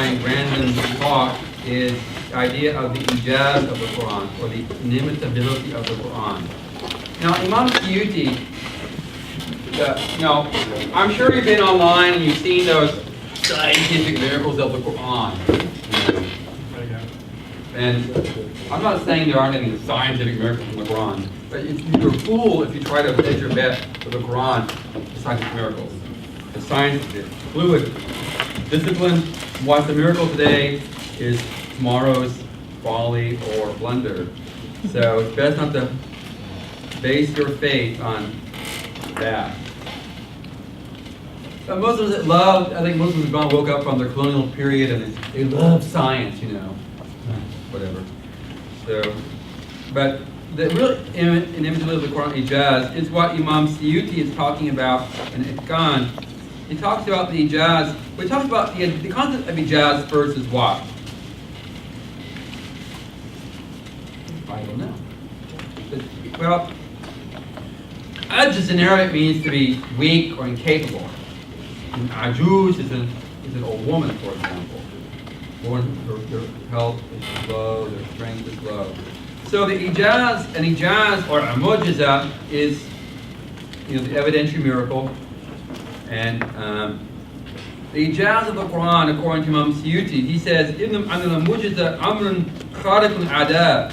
my random talk is the idea of the ijaz of the Quran, or the inimitability of the Quran. Now, Imam Suyuti, I'm sure you've been online and you've seen those scientific miracles of the Quran. And I'm not saying there aren't any scientific miracles in the Quran, but you're a fool if you try to hedge your bet with the Quran, the scientific miracles. The science is fluid. Discipline, what's the miracle today is tomorrow's folly or blunder. So it's best not to base your faith on that. But Muslims that love, I think Muslims have gone woke up from their colonial period and they love science, whatever. So, but the real inimitability of the Quran ijaz is what Imam Suyuti is talking about in Itqan. He talks about the ijaz. He talks about the concept of ijaz first is what? I don't know. Well, ajaz in Arabic means to be weak or incapable. And ajuz is an old woman, for example. Their health is low, their strength is low. So the ijaz or a mu'jiza is the evidentiary miracle. And the ijaz of the Quran, according to Imam Suyuti, he says, "Ibn al-mu'jiza amrun khariqun ada,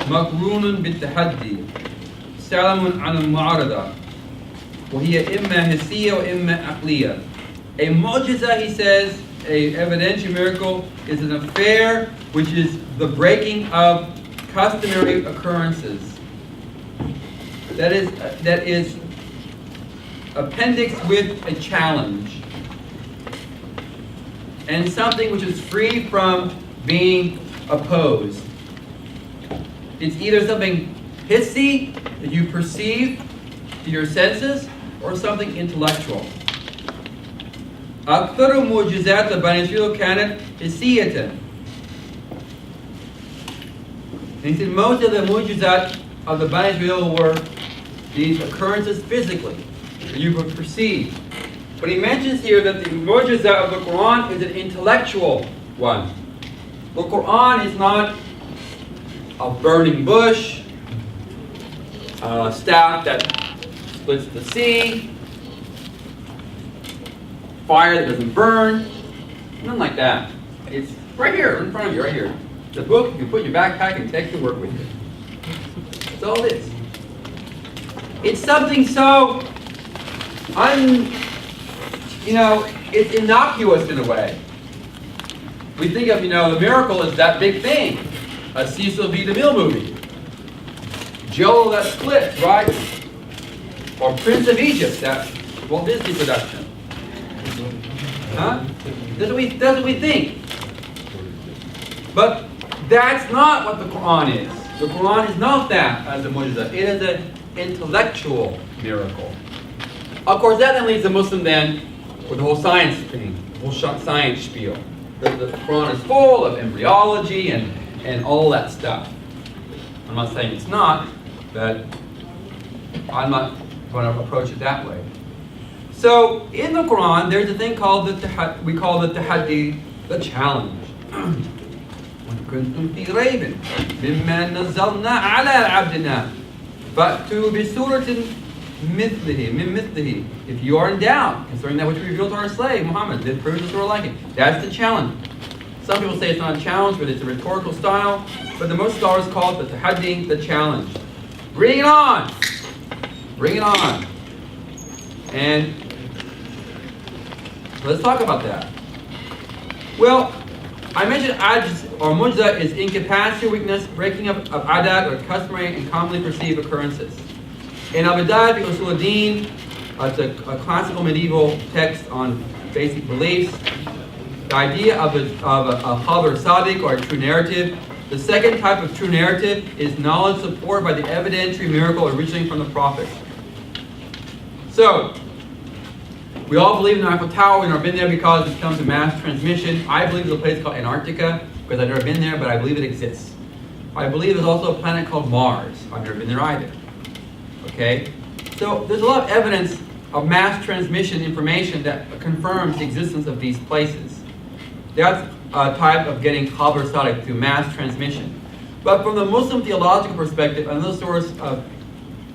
makrunun bit-tahaddi, salamun al-mu'arada, wa hiya imma hissiyya wa imma aqliyya." A mu'jiza, he says, a evidentiary miracle is an affair which is the breaking of customary occurrences. That is appendix with a challenge, and something which is free from being opposed. It's either something hissy that you perceive to your senses, or something intellectual. أكثر معجزات بني إسرائيل كانت حسية. And he said most of the mu'jizat of the Bani Israel were these occurrences physically, that you could perceive. But he mentions here that the mu'jizat of the Quran is an intellectual one. The Quran is not a burning bush, a staff that splits the sea, fire that doesn't burn, nothing like that. It's right here, in front of you, right here. The book you can put in your backpack and take to work with you. That's all it is. It's something so it's innocuous in a way. We think of, the miracle is that big thing. A Cecil B. DeMille movie. Jello that splits, right? Or Prince of Egypt, that Walt Disney production. Huh? That's what we think. But that's not what the Quran is. The Quran is not that as a mu'jiza. It is an intellectual miracle. Of course, that then leaves the Muslim then with the whole science thing, the whole science spiel. The Quran is full of embryology and all that stuff. I'm not saying it's not, but I'm not going to approach it that way. So in the Quran, there's a thing called we call the tahaddi, the challenge. كنتم في ريب مما نزلنا على عبدنا فأتوا بسورة مثله من مثله. If you are in doubt concerning that which we revealed to our slave Muhammad, then prove the surah like it. That's the challenge. Some people say it's not a challenge, but it's a rhetorical style. But the most scholars call it the tahaddi, the challenge. Bring it on! Bring it on! And let's talk about that. Well, I mentioned ajz or mu'jiza is incapacity, weakness, breaking up of adat or customary and commonly perceived occurrences. In Al-Bidayah fi Usul ad-Din, it's a classical medieval text on basic beliefs. The idea of a khabar sadiq or a true narrative. The second type of true narrative is knowledge supported by the evidentiary miracle originating from the prophet. So, we all believe in the Eiffel Tower. We've never been there because it comes to mass transmission. I believe there's a place called Antarctica because I've never been there, but I believe it exists. I believe there's also a planet called Mars. I've never been there either. Okay? So there's a lot of evidence of mass transmission information that confirms the existence of these places. That's a type of getting khabar sadiq through mass transmission. But from the Muslim theological perspective, another source of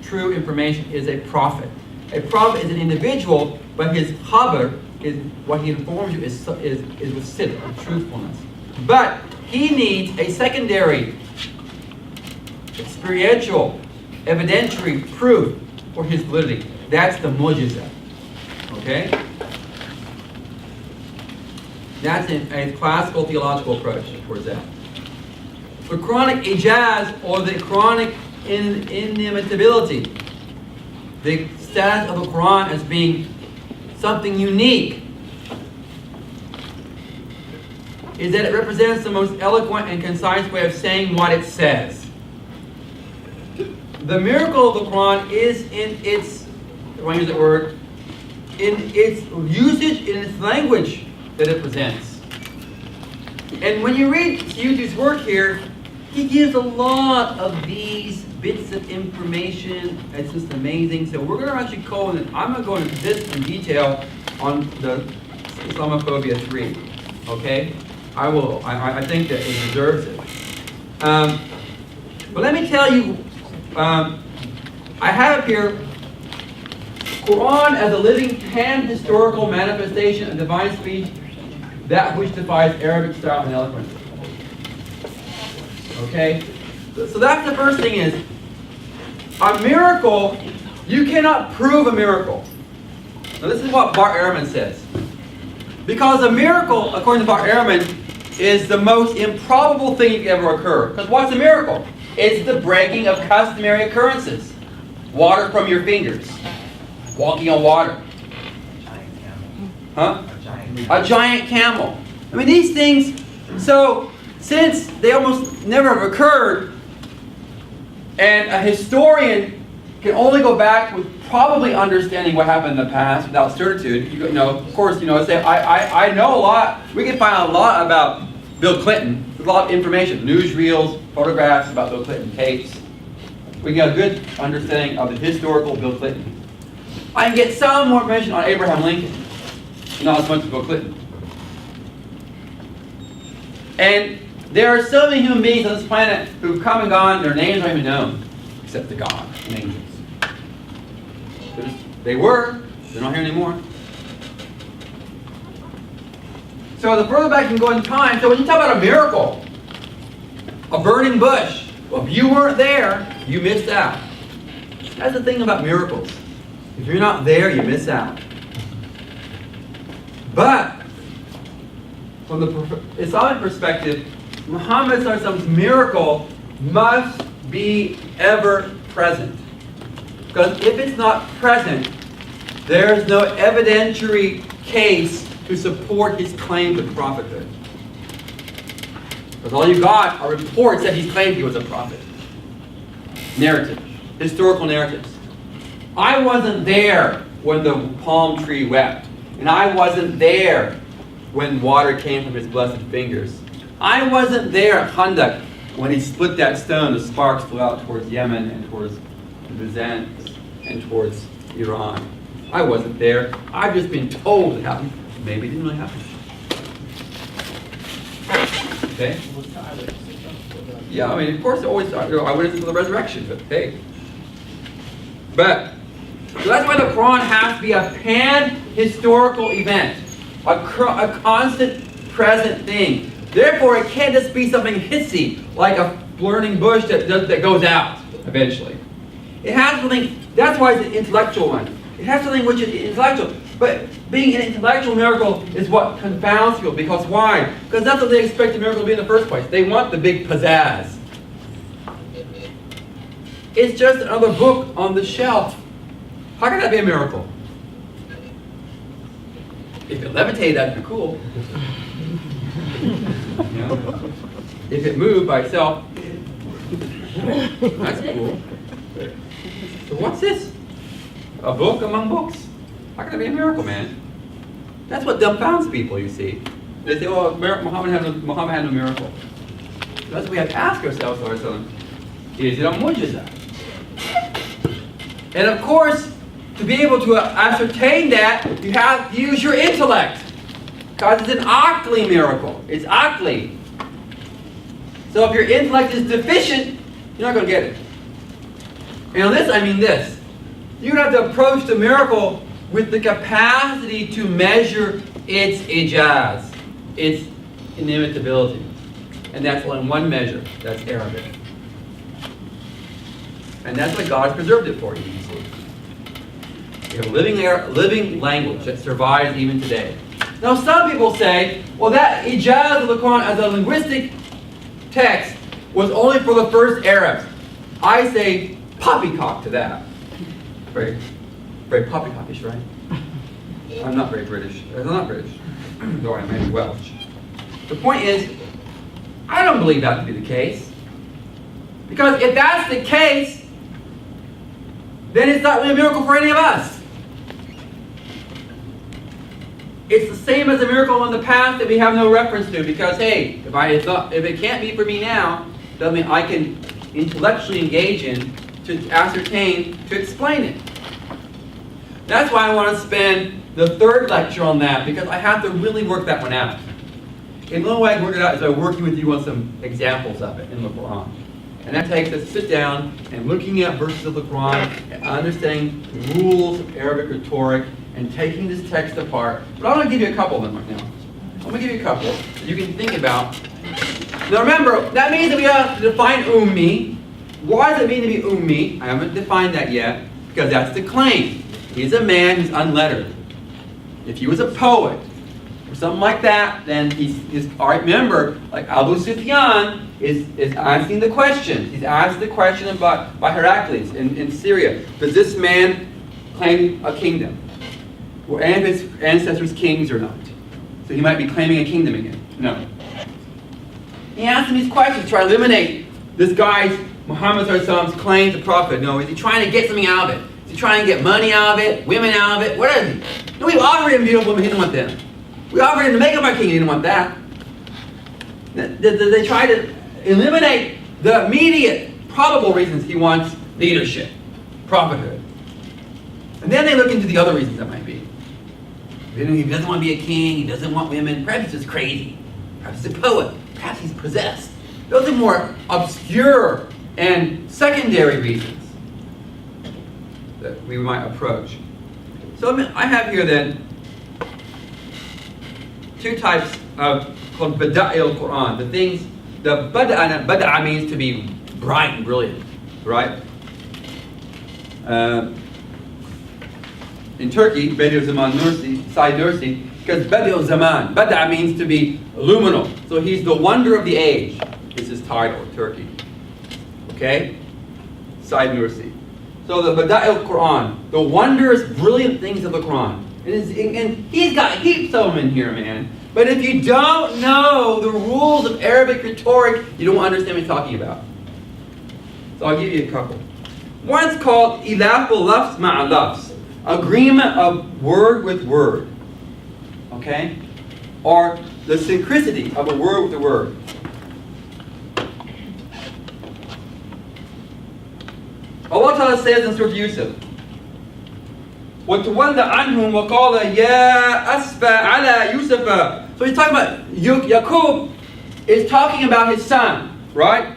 true information is a prophet. A prophet is an individual, but his khabar is what he informs you is with sidq, with truthfulness. But he needs a secondary, experiential, evidentiary proof for his validity. That's the mu'jiza. Okay? That's a classical theological approach towards that. The Quranic ijaz, or the Quranic inimitability, the status of the Quran as being something unique, is that it represents the most eloquent and concise way of saying what it says. The miracle of the Quran is in its, I want to use that word, in its usage, in its language that it presents. And when you read Suyuti's work here, he gives a lot of these bits of information. It's just amazing. So we're going to actually go in, I'm going to go into this in detail on the Islamophobia 3. Okay? I will. I think that it deserves it. But let me tell you, I have here Quran as a living pan-historical manifestation of divine speech, that which defies Arabic style and eloquence. Okay? So that's the first thing is, a miracle, you cannot prove a miracle. Now this is what Bart Ehrman says. Because a miracle, according to Bart Ehrman, is the most improbable thing that could ever occur. Because what's a miracle? It's the breaking of customary occurrences. Water from your fingers. Walking on water. Huh? A giant camel. I mean, these things, so since they almost never have occurred, and a historian can only go back with probably understanding what happened in the past without certitude. You know, of course, you know, say I know a lot. We can find a lot about Bill Clinton. There's a lot of information, newsreels, photographs about Bill Clinton, tapes. We can get a good understanding of the historical Bill Clinton. I can get some more information on Abraham Lincoln, not as much as Bill Clinton. And there are so many human beings on this planet who've come and gone, their names aren't even known, except the God and angels. They were, they're not here anymore. So the further back you can go in time, so when you talk about a miracle, a burning bush, well, if you weren't there, you missed out. That's the thing about miracles. If you're not there, you miss out. But from the Islamic perspective, Muhammad's miracle must be ever present. Because if it's not present, there's no evidentiary case to support his claim to prophethood. Because all you got are reports that he claimed he was a prophet. Narrative, historical narratives. I wasn't there when the palm tree wept. And I wasn't there when water came from his blessed fingers. I wasn't there at Khandaq when he split that stone, the sparks flew out towards Yemen and towards Byzance and towards Iran. I wasn't there. I've just been told it happened. Maybe it didn't really happen. Okay? Yeah, I mean, of course, always eyewitnesses of the resurrection, but hey. But, so that's why the Quran has to be a pan-historical event. A constant, present thing. Therefore, it can't just be something hissy, like a burning bush that goes out, eventually. It has something, that's why it's an intellectual one. It has something which is intellectual. But being an intellectual miracle is what confounds people. Because why? Because that's what they expect a miracle to be in the first place. They want the big pizzazz. It's just another book on the shelf. How can that be a miracle? If it levitated, that'd be cool. You know? If it moved by itself, that's cool. So what's this? A book among books? How can it be a miracle, man? That's what dumbfounds people, you see. They say, oh, Muhammad had no miracle. So that's what we have to ask ourselves, is it a mu'jiza? And of course, to be able to ascertain that, you have to use your intellect. Because it's an aqli miracle. It's aqli. So if your intellect is deficient, you're not going to get it. And on this, I mean this. You're going to have to approach the miracle with the capacity to measure its ijaz, its inimitability. And that's only one measure. That's Arabic. And that's what God has preserved it for you, you see. We have a living language that survives even today. Now some people say, well, that ijaz of the Quran as a linguistic text was only for the first Arabs. I say poppycock to that. Very, very poppycockish, right? I'm not very British. I'm not British, though I may be Welsh. The point is, I don't believe that to be the case. Because if that's the case, then it's not really a miracle for any of us. It's the same as a miracle in the past that we have no reference to. Because hey, if it can't be for me now, doesn't mean I can intellectually engage in to ascertain, to explain it. That's why I want to spend the third lecture on that, because I have to really work that one out. And the only way I can work it out is by working with you on some examples of it in the Quran. And that takes us to sit down and looking at verses of the Quran and understanding the rules of Arabic rhetoric and taking this text apart. But I'm going to give you a couple of them right now. I'm going to give you a couple that you can think about. Now remember, that means that we have to define ummi. Why does it mean to be ummi? I haven't defined that yet, because that's the claim. He's a man who's unlettered. If he was a poet or something like that, then he's all right. Remember, like Abu Sufyan is asking the question. He's asked the question by Heracles in Syria. Does this man claim a kingdom? Were any of his ancestors kings or not? So he might be claiming a kingdom again. No. He asked him these questions to try to eliminate this guy's, Muhammad's claim to prophet. No, is he trying to get something out of it? Is he trying to get money out of it, women out of it? What is he? No, we offered him beautiful women, he didn't want them. We offered him to make him our king, he didn't want that. They try to eliminate the immediate, probable reasons he wants leadership, prophethood. And then they look into the other reasons that might be. He doesn't want to be a king, he doesn't want women, perhaps he's just crazy, perhaps he's a poet, perhaps he's possessed. Those are more obscure and secondary reasons that we might approach. So I have here then two types of called bada'il Quran. The things, the bada'a means to be bright and brilliant, right? In Turkey, Bedi'u Zaman Nursi, Said Nursi, because Bedi'u Zaman, bada'a means to be luminal. So he's the wonder of the age, is his title in Turkey. Okay? Said Nursi. So the Bada'il Quran, the wondrous, brilliant things of the Quran. And he's got heaps of them in here, man. But if you don't know the rules of Arabic rhetoric, you don't understand what he's talking about. So I'll give you a couple. One's called Ilaful Lafz Ma'a Lafz. Agreement of word with word. Okay? Or the synchronicity of a word with a word. Allah Ta'ala says in Surah Yusuf, وَتَوَلَّ عَنْهُمْ وَقَالَ يَا أَسْفَ عَلَى يُوسُفَ. So he's talking about, Yaqub is talking about his son, right?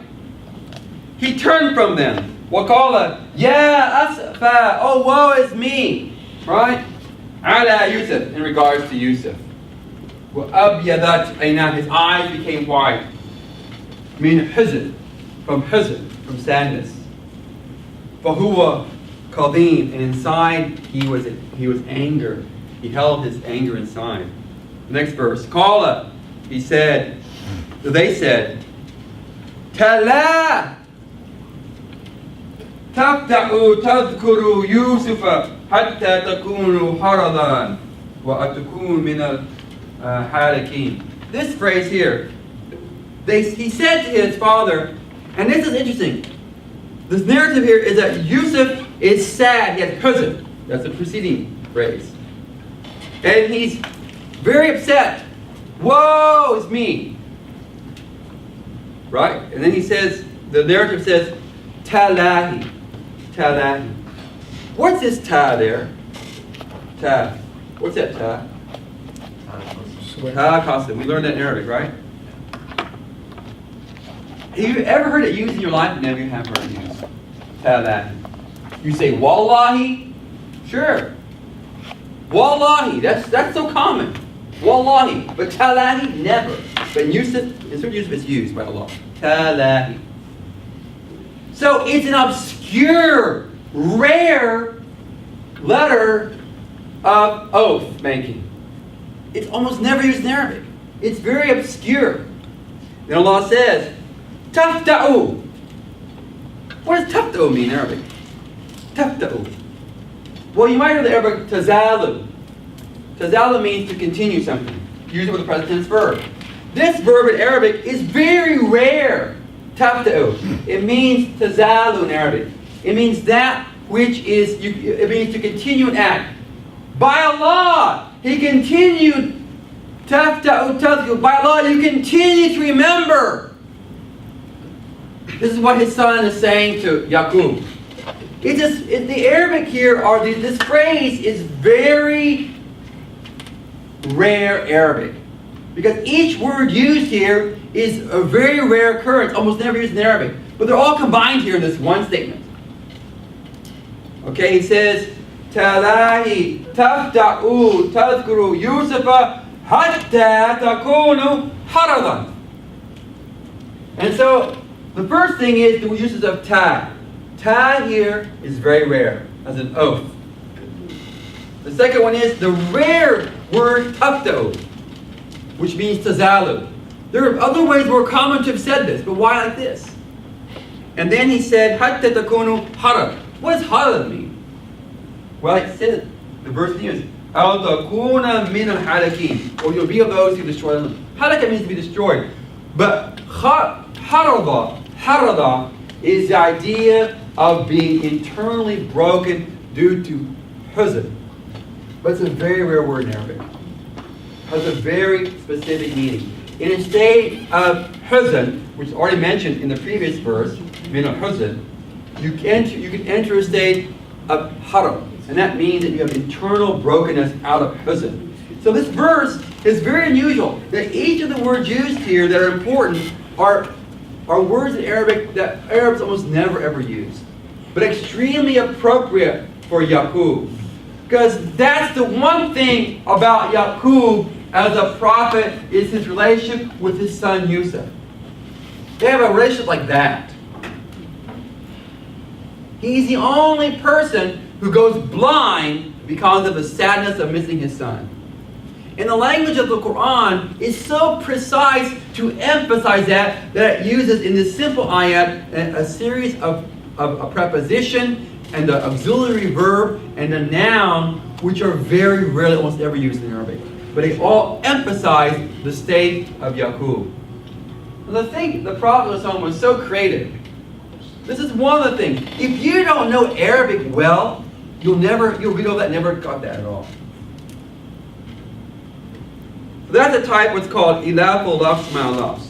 He turned from them. وَقَالَ يَا أَسْفَ. Oh, woe is me, right? عَلَى Yusuf, in regards to Yusuf. وَأَبْيَضَتْ عَيْنَاهُ. His eyes became white. Meaning huzn, from sadness. فَهُوَ Kadim, and inside he was anger. He held his anger inside. Next verse. Qala, he said, so they said, Tala Tabda'u tadhkuru Yusufa hatta takunu haradan wa atakun min al-halikin. This phrase here, he said to his father, and this is interesting. This narrative here is that Yusuf is sad. He has huzn. That's the preceding phrase. And he's very upset. Woe is me. Right? And then he says, the narrative says, Talahi. Talahi. What's this ta there? Ta. What's that ta? Qasam. We learned that in Arabic, right? Have you ever heard it used in your life? Never you have heard it used. Talahi. You say Wallahi? Sure. Wallahi, that's so common. Wallahi. But Talahi, never. But in certain use it's used by Allah. Talahi. So it's an obscure, rare letter of oath making. It's almost never used in Arabic. It's very obscure. Then Allah says, Tafta'u. What does tafta'u mean in Arabic? Tafta'u. Well, you might know the Arabic tazalu. Tazalu means to continue something. Use it with a present tense verb. This verb in Arabic is very rare. Tafta'u. It means tazalu in Arabic. It means that which is, it means to continue an act. By Allah, He continued. Tafta'u tadhku. By Allah, you continue to remember. This is what his son is saying to Yaqub. The Arabic here, this phrase is very rare Arabic. Because each word used here is a very rare occurrence, almost never used in Arabic. But they're all combined here in this one statement. Okay, he says, Talahi tafta'u tadhkuru Yusufa hatta takunu haradan. And so, the first thing is the uses of ta. Ta here is very rare, as an oath. The second one is the rare word tafta'u, which means tazalu. There are other ways more common to have said this, but why like this? And then he said, hatta takunu harad. What does harad mean? Well, it says, the verse continues, al takuna min al halakin, or you'll be of those who destroy them. Halaka means to be destroyed. But harada is the idea of being internally broken due to huzn. But it's a very rare word in Arabic. It has a very specific meaning. In a state of huzn, which is already mentioned in the previous verse, min al huzn, you can enter a state of haram. And that means that you have internal brokenness out of huzn. So this verse is very unusual. That each of the words used here that are important are words in Arabic that Arabs almost never ever use. But extremely appropriate for Yaqub. Because that's the one thing about Yaqub as a prophet is his relationship with his son Yusuf. They have a relationship like that. He's the only person who goes blind because of the sadness of missing his son. And the language of the Quran is so precise to emphasize that it uses in this simple ayat a series of a preposition and an auxiliary verb and a noun which are very rarely, almost ever used in Arabic. But they all emphasize the state of Yaqub. The Prophet was so creative. This is one of the things. If you don't know Arabic well, you'll read all that and never got that at all. So that's a type what's called ilaful lafs ma'alafs.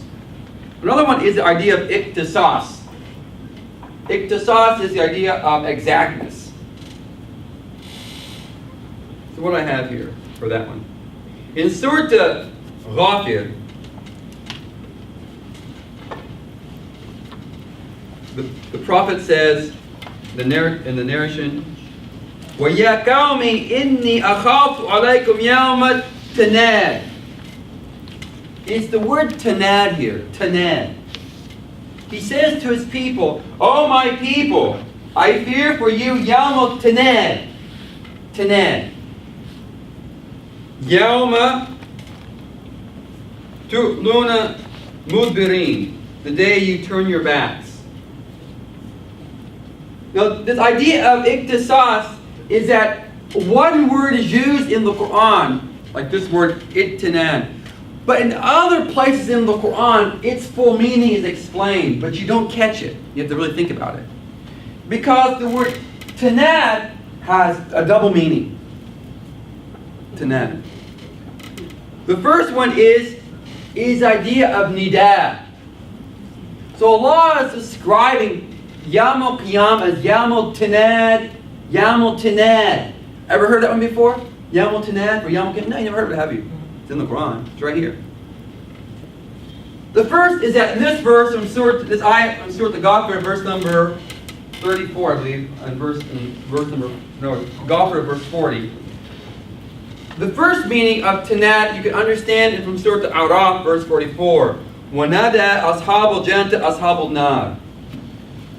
Another one is the idea of iktisas. Iktisas is the idea of exactness. So what do I have here for that one? In Surah Ghafir, the Prophet says in the narration, وَيَا قَوْمِ إِنِّي أَخَافُ عَلَيْكُمْ يَوْمَ التَّنَادِ. It's the word tanad here, tanad. He says to his people, "Oh my people, I fear for you Yawm tanad." Tanad. Yawma tu'luna mudbirin. The day you turn your backs. Now, this idea of iktisas is that one word is used in the Quran, like this word ittinan. But in other places in the Quran, its full meaning is explained, but you don't catch it. You have to really think about it. Because the word tanad has a double meaning. Tanad. The first one is idea of nida. So Allah is describing Yawm al-Qiyam as Yawm al-Tanad, Yawm al-Tanad. Ever heard that one before? Yawm al-Tanad or Yawm al-Qiyam? No, you never heard of it, have you? It's in the Quran. It's right here. The first is that in this verse, from Surah Al-Ghafir, verse number 34, I believe, and verse 40. The first meaning of tanad, you can understand it from Surah Al-Araf, verse 44. وَنَادَى أَصْحَابُ الْجَنَّةِ أَصْحَابُ النَّارِ.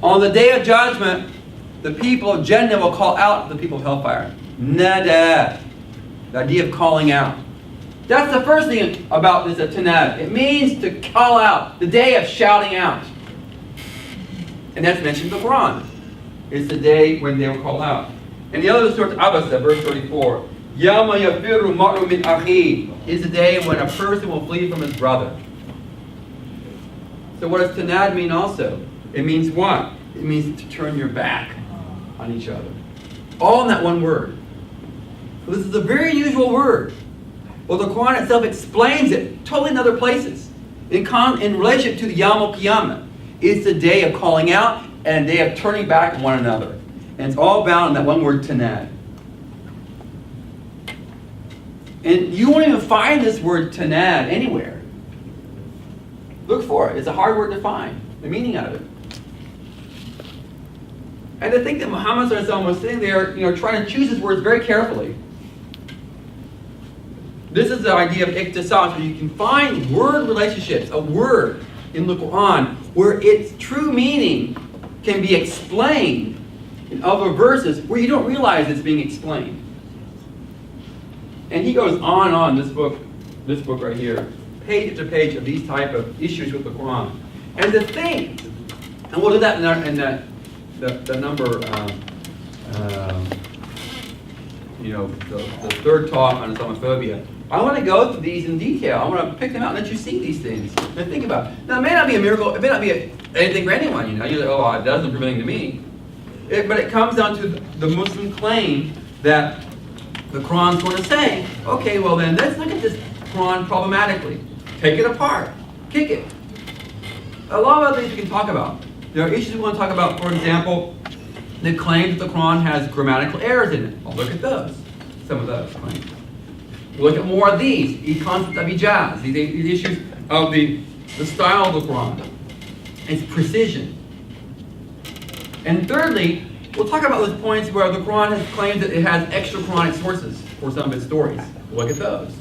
On the day of judgment, the people of Jannah will call out the people of hellfire. Nada. The idea of calling out. That's the first thing about this tanad. It means to call out. The day of shouting out. And that's mentioned in the Quran. It's the day when they will call out. And the other Surah Abasa, verse 34. يَوْمَ يَفِرُّ الْمَرْءُ مِنْ أَخِيهِ is the day when a person will flee from his brother. So what does tanad mean also? It means what? It means to turn your back on each other. All in that one word. So this is a very unusual word. Well, the Quran itself explains it totally in other places. In relationship to the Yawm al-Qiyamah. It's a day of calling out and a day of turning back on one another. And it's all bound in that one word, tanad. And you won't even find this word tanad anywhere. Look for it. It's a hard word to find. The meaning of it. And to think that Muhammad was sitting there, trying to choose his words very carefully. This is the idea of iktisas, where you can find word relationships, a word in the Quran, where its true meaning can be explained in other verses where you don't realize it's being explained. And he goes on and on, this book right here, page after page of these type of issues with the Quran. And the thing, and we'll do that in the number, the third talk on Islamophobia. I want to go through these in detail. I want to pick them out and let you see these things and think about it. Now, it may not be a miracle. It may not be anything for anyone. You're like, oh, it doesn't prove anything to me. But it comes down to the Muslim claim that the Quran's going to say, okay, well then, let's look at this Quran problematically. Take it apart. Kick it. A lot of other things we can talk about. There are issues we want to talk about, for example, the claim that the Quran has grammatical errors in it. I'll look at those. Some of those claims. We'll look at more of these. The concept of ijaz. These issues of the style of the Quran. Its precision. And thirdly, we'll talk about those points where the Quran has claimed that it has extra Quranic sources for some of its stories. We'll look at those.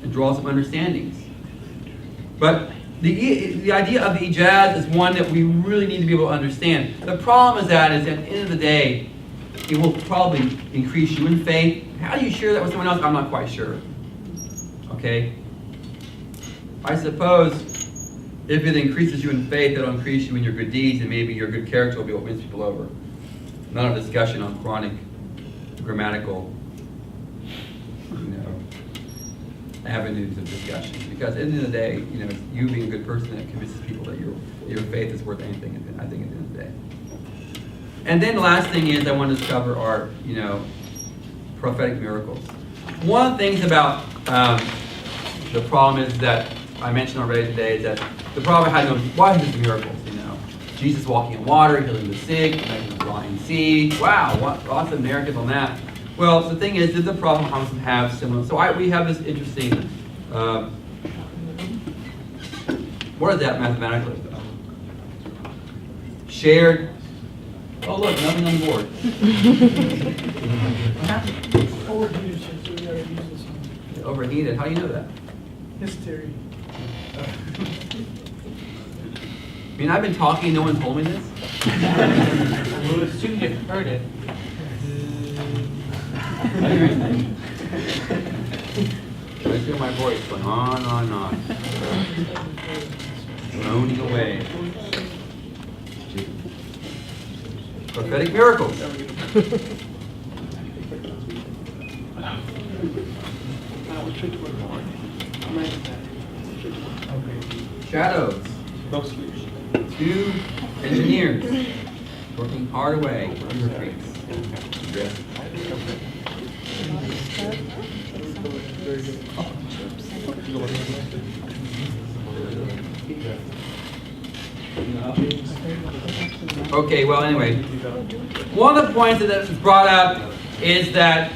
And draw some understandings. But the idea of the ijaz is one that we really need to be able to understand. The problem is that at the end of the day, it will probably increase you in faith. How do you share that with someone else? I'm not quite sure. Okay? I suppose if it increases you in faith, it'll increase you in your good deeds, and maybe your good character will be what wins people over. Not a discussion on Quranic grammatical avenues of discussion. Because at the end of the day, it's you being a good person that convinces people that your faith is worth anything, I think, at the end of the day. And then the last thing is I want to cover are, prophetic miracles. One of the things about the problem is that I mentioned already today is that the prophet had no, why is this miracles? Jesus walking in water, healing the sick, making the blind see. Wow, lots of narratives on that. Well, the thing is, did the prophet Muhammad have similar? So we have this interesting. What is that mathematically? Shared. Oh look, nothing on board. Overheated. How do you know that? History. I mean, I've been talking, no one told me this. Well, as soon as you've heard it. I feel my voice going on. Droning away. Prophetic miracles. Shadows. Two engineers working hard away on the streets. Okay, well anyway, one of the points that was brought up is that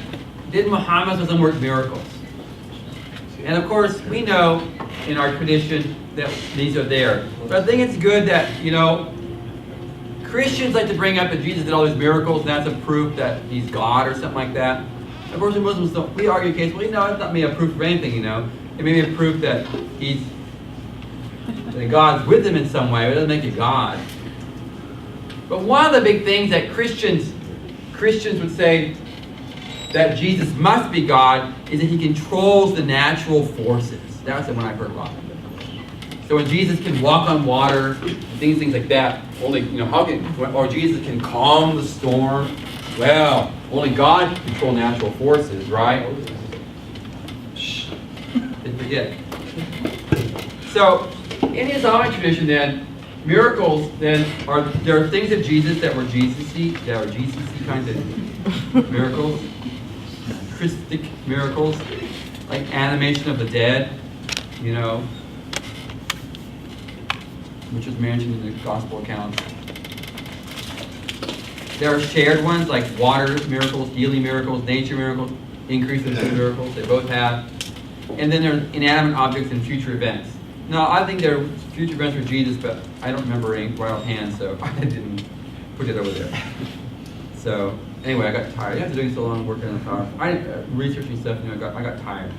did Muhammad work miracles? And of course, we know in our tradition that these are there. But I think it's good that, Christians like to bring up that Jesus did all these miracles, and that's a proof that he's God or something like that. Of course, the Muslims don't. We argue the case, well, it's not maybe a proof of anything, It may be a proof that that God's with him in some way, but it doesn't make you God. But one of the big things that Christians would say that Jesus must be God is that he controls the natural forces. That's the one I've heard a lot. So when Jesus can walk on water, things like that, only, or Jesus can calm the storm, well, only God can control natural forces, right? Shh, didn't forget. So, in the Islamic tradition then, miracles then there are things of Jesus that were Jesus-y kinds of miracles, Christic miracles, like animation of the dead, which is mentioned in the gospel accounts. There are shared ones like water miracles, healing miracles, nature miracles, increase in food miracles. They both have. And then there's inanimate objects and future events. Now, I think there are future events for Jesus, but I don't remember any right offhand, so I didn't put it over there. So, anyway, I got tired. After doing so long working on the power, researching stuff, I got tired.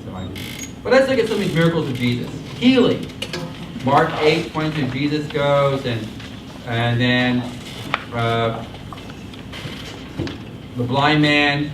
So I did. But let's look at some of these miracles of Jesus. Healing. Mark 8:22, Jesus goes, and then the blind man,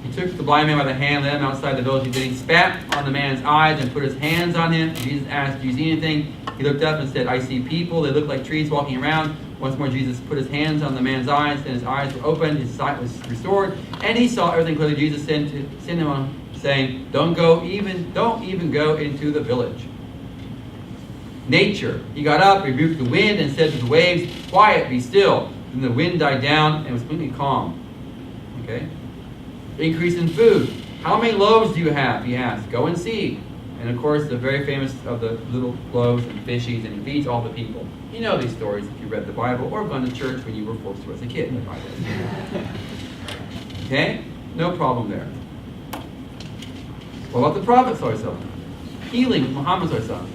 he took the blind man by the hand, led him outside the village. Then he spat on the man's eyes and put his hands on him. Jesus asked, "Do you see anything?" He looked up and said, "I see people. They look like trees walking around." Once more, Jesus put his hands on the man's eyes, and his eyes were opened, his sight was restored, and he saw everything clearly. Jesus sent him on, saying, don't even go into the village. Nature. He got up, rebuked the wind, and said to the waves, "Quiet, be still." Then the wind died down and was completely calm. Okay? Increase in food. "How many loaves do you have?" he asked. "Go and see." And of course, the very famous of the little loaves and fishes, and he feeds all the people. You know these stories if you read the Bible or gone to church when you were forced to as a kid. Okay? No problem there. What about the Prophet ﷺ? Healing with Muhammad ﷺ.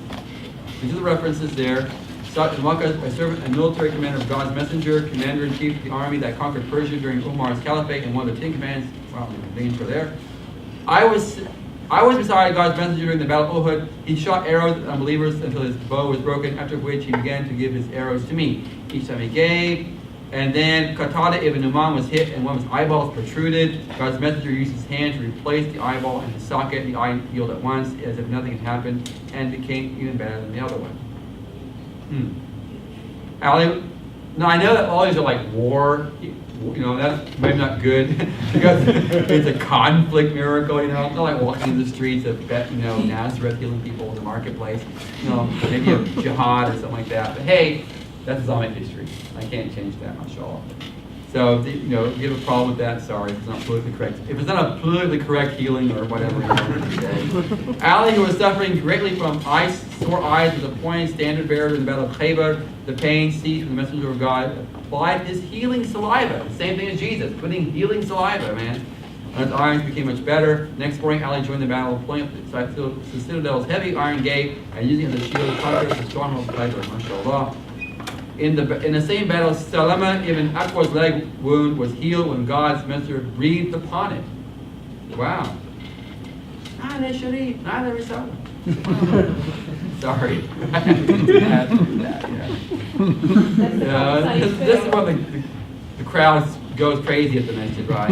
These are the references there. Sa'd ibn Waqqas, a servant and military commander of God's messenger, commander-in-chief of the army that conquered Persia during Umar's caliphate, and one of the 10 commands. Wow, the names were there. I was beside God's messenger during the battle of Uhud. He shot arrows at unbelievers until his bow was broken, after which he began to give his arrows to me. Each time he gave. And then Qatada ibn Numan was hit and one of his eyeballs protruded. God's messenger used his hand to replace the eyeball in his socket. The eye healed at once as if nothing had happened and became even better than the other one. Ali, now I know that all these are like war, that's maybe not good because it's a conflict miracle, It's not like walking in the streets of, Nazareth healing people in the marketplace, maybe a jihad or something like that. But hey, that's Islamic history. I can't change that, mashallah. So, if you have a problem with that, sorry, if it's not politically correct. If it's not a politically correct healing or whatever you want to say. Ali, who was suffering greatly from sore eyes, was appointed standard bearer in the battle of Khaybar. The pain ceased when the messenger of God applied his healing saliva. The same thing as Jesus, putting healing saliva, man. And his eyes became much better. Next morning, Ali joined the battle, pulling up the citadel's heavy iron gate and using it as a shield, conquered the stronghold of Khaybar, mashallah. In the same battle, Salama ibn Aqwa's leg wound was healed when God's messenger breathed upon it. Wow. Sorry. This is when the crowd goes crazy at the masjid, right?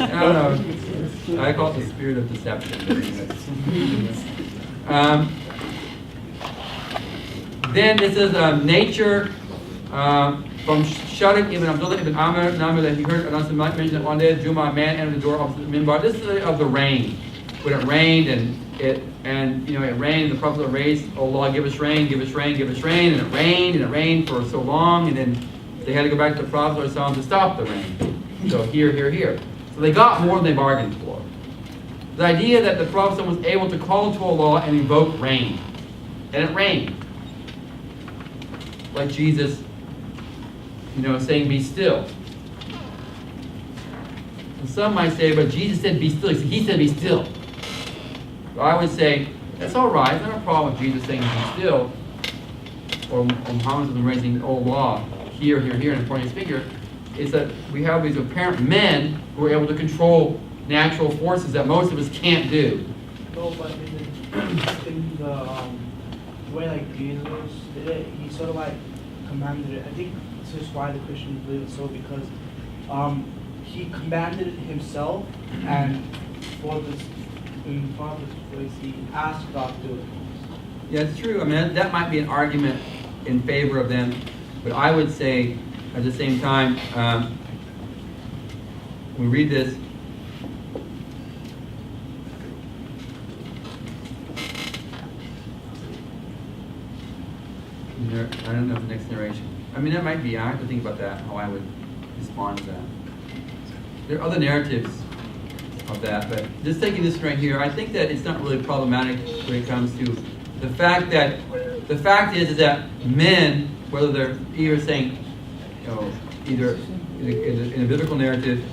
I don't know. I call it the spirit of deception. Then this is nature from Shaykh ibn Abdul ibn Amr that he heard Anas mention that one day Juma, a man entered the door opposite the minbar. This is of the rain. When it rained and it rained, the Prophet raised, "Oh Allah, give us rain, give us rain, give us rain," and it rained for so long, and then they had to go back to the Prophet to stop the rain. So here. So they got more than they bargained for. The idea that the Prophet was able to call to Allah and invoke rain, and it rained. Like Jesus, saying, "Be still." And some might say, but Jesus said be still. He said be still. So I would say, that's all right. It's not a problem with Jesus saying be still. Or Muhammad's been raising old law here, and pointing his finger. Is that we have these apparent men who are able to control natural forces that most of us can't do. No, but in the way like Jesus did it, he sort of like commanded it. I think this is why the Christians believe it so, because he commanded it himself, and for this, in part of this place, he asked God to do it. Yeah, it's true. I mean, that might be an argument in favor of them, but I would say, at the same time, we read this. I don't know if the next generation. I mean, that might be. I have to think about that, how I would respond to that. There are other narratives of that, but just taking this right here, I think that it's not really problematic when it comes to the fact that the fact is that men, whether they're either saying, you know, either in a biblical narrative,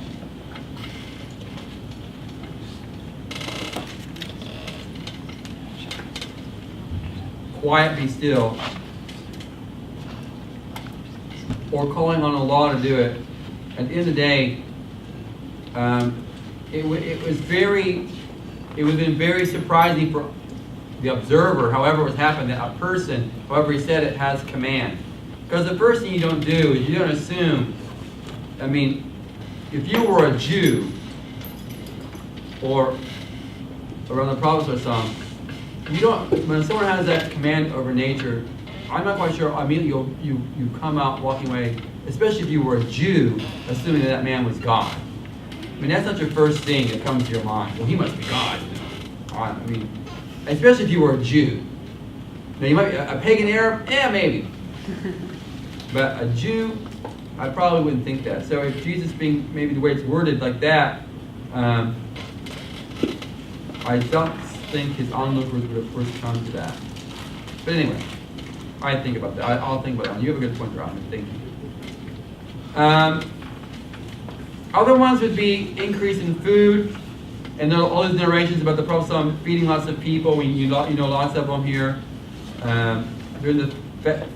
quiet, be still, or calling on Allah to do it, at the end of the day, it would have been very surprising for the observer, however it was happening, that a person, however he said it, has command. Because the first thing you don't do is you don't assume, I mean, if you were a Jew, or around the Prophet or something, you don't, when someone has that command over nature, I'm not quite sure, immediately you come out walking away, especially if you were a Jew, assuming that man was God. I mean, that's not your first thing that comes to your mind. Well, he must be God, you know. I mean, especially if you were a Jew. Now, you might be a pagan Arab, maybe. But a Jew, I probably wouldn't think that. So if Jesus being maybe the way it's worded like that, I don't think his onlookers would have first come to that. But anyway, I think about that. I'll think about that. You have a good point, Robin. Thank you. Other ones would be increase in food, and there are all these narrations about the Prophet feeding lots of people. You know lots of them here. During the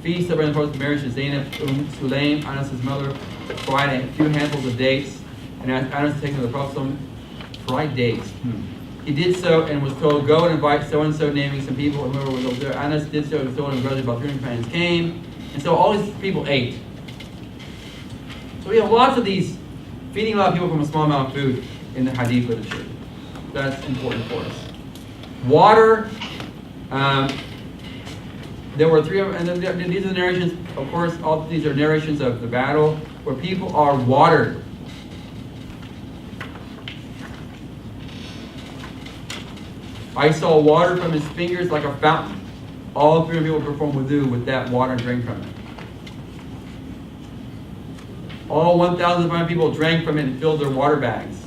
feast of the Prophet's marriage to Zainab, Sulaim, Anas' mother, fried a few handfuls of dates, and Anas taken to the Prophet fried dates. He did so and was told, go and invite so-and-so, naming some people, whoever was over there. Anas did so, he was told, and gradually about 300 companions came. And so all these people ate. So we have lots of these, feeding a lot of people from a small amount of food in the hadith literature. That's important for us. Water, there were three of them, and then these are the narrations, of course, all these are narrations of the battle, where people are watered. I saw water from his fingers like a fountain. All 300 people performed wudu with that water and drank from it. All 1,005 people drank from it and filled their water bags.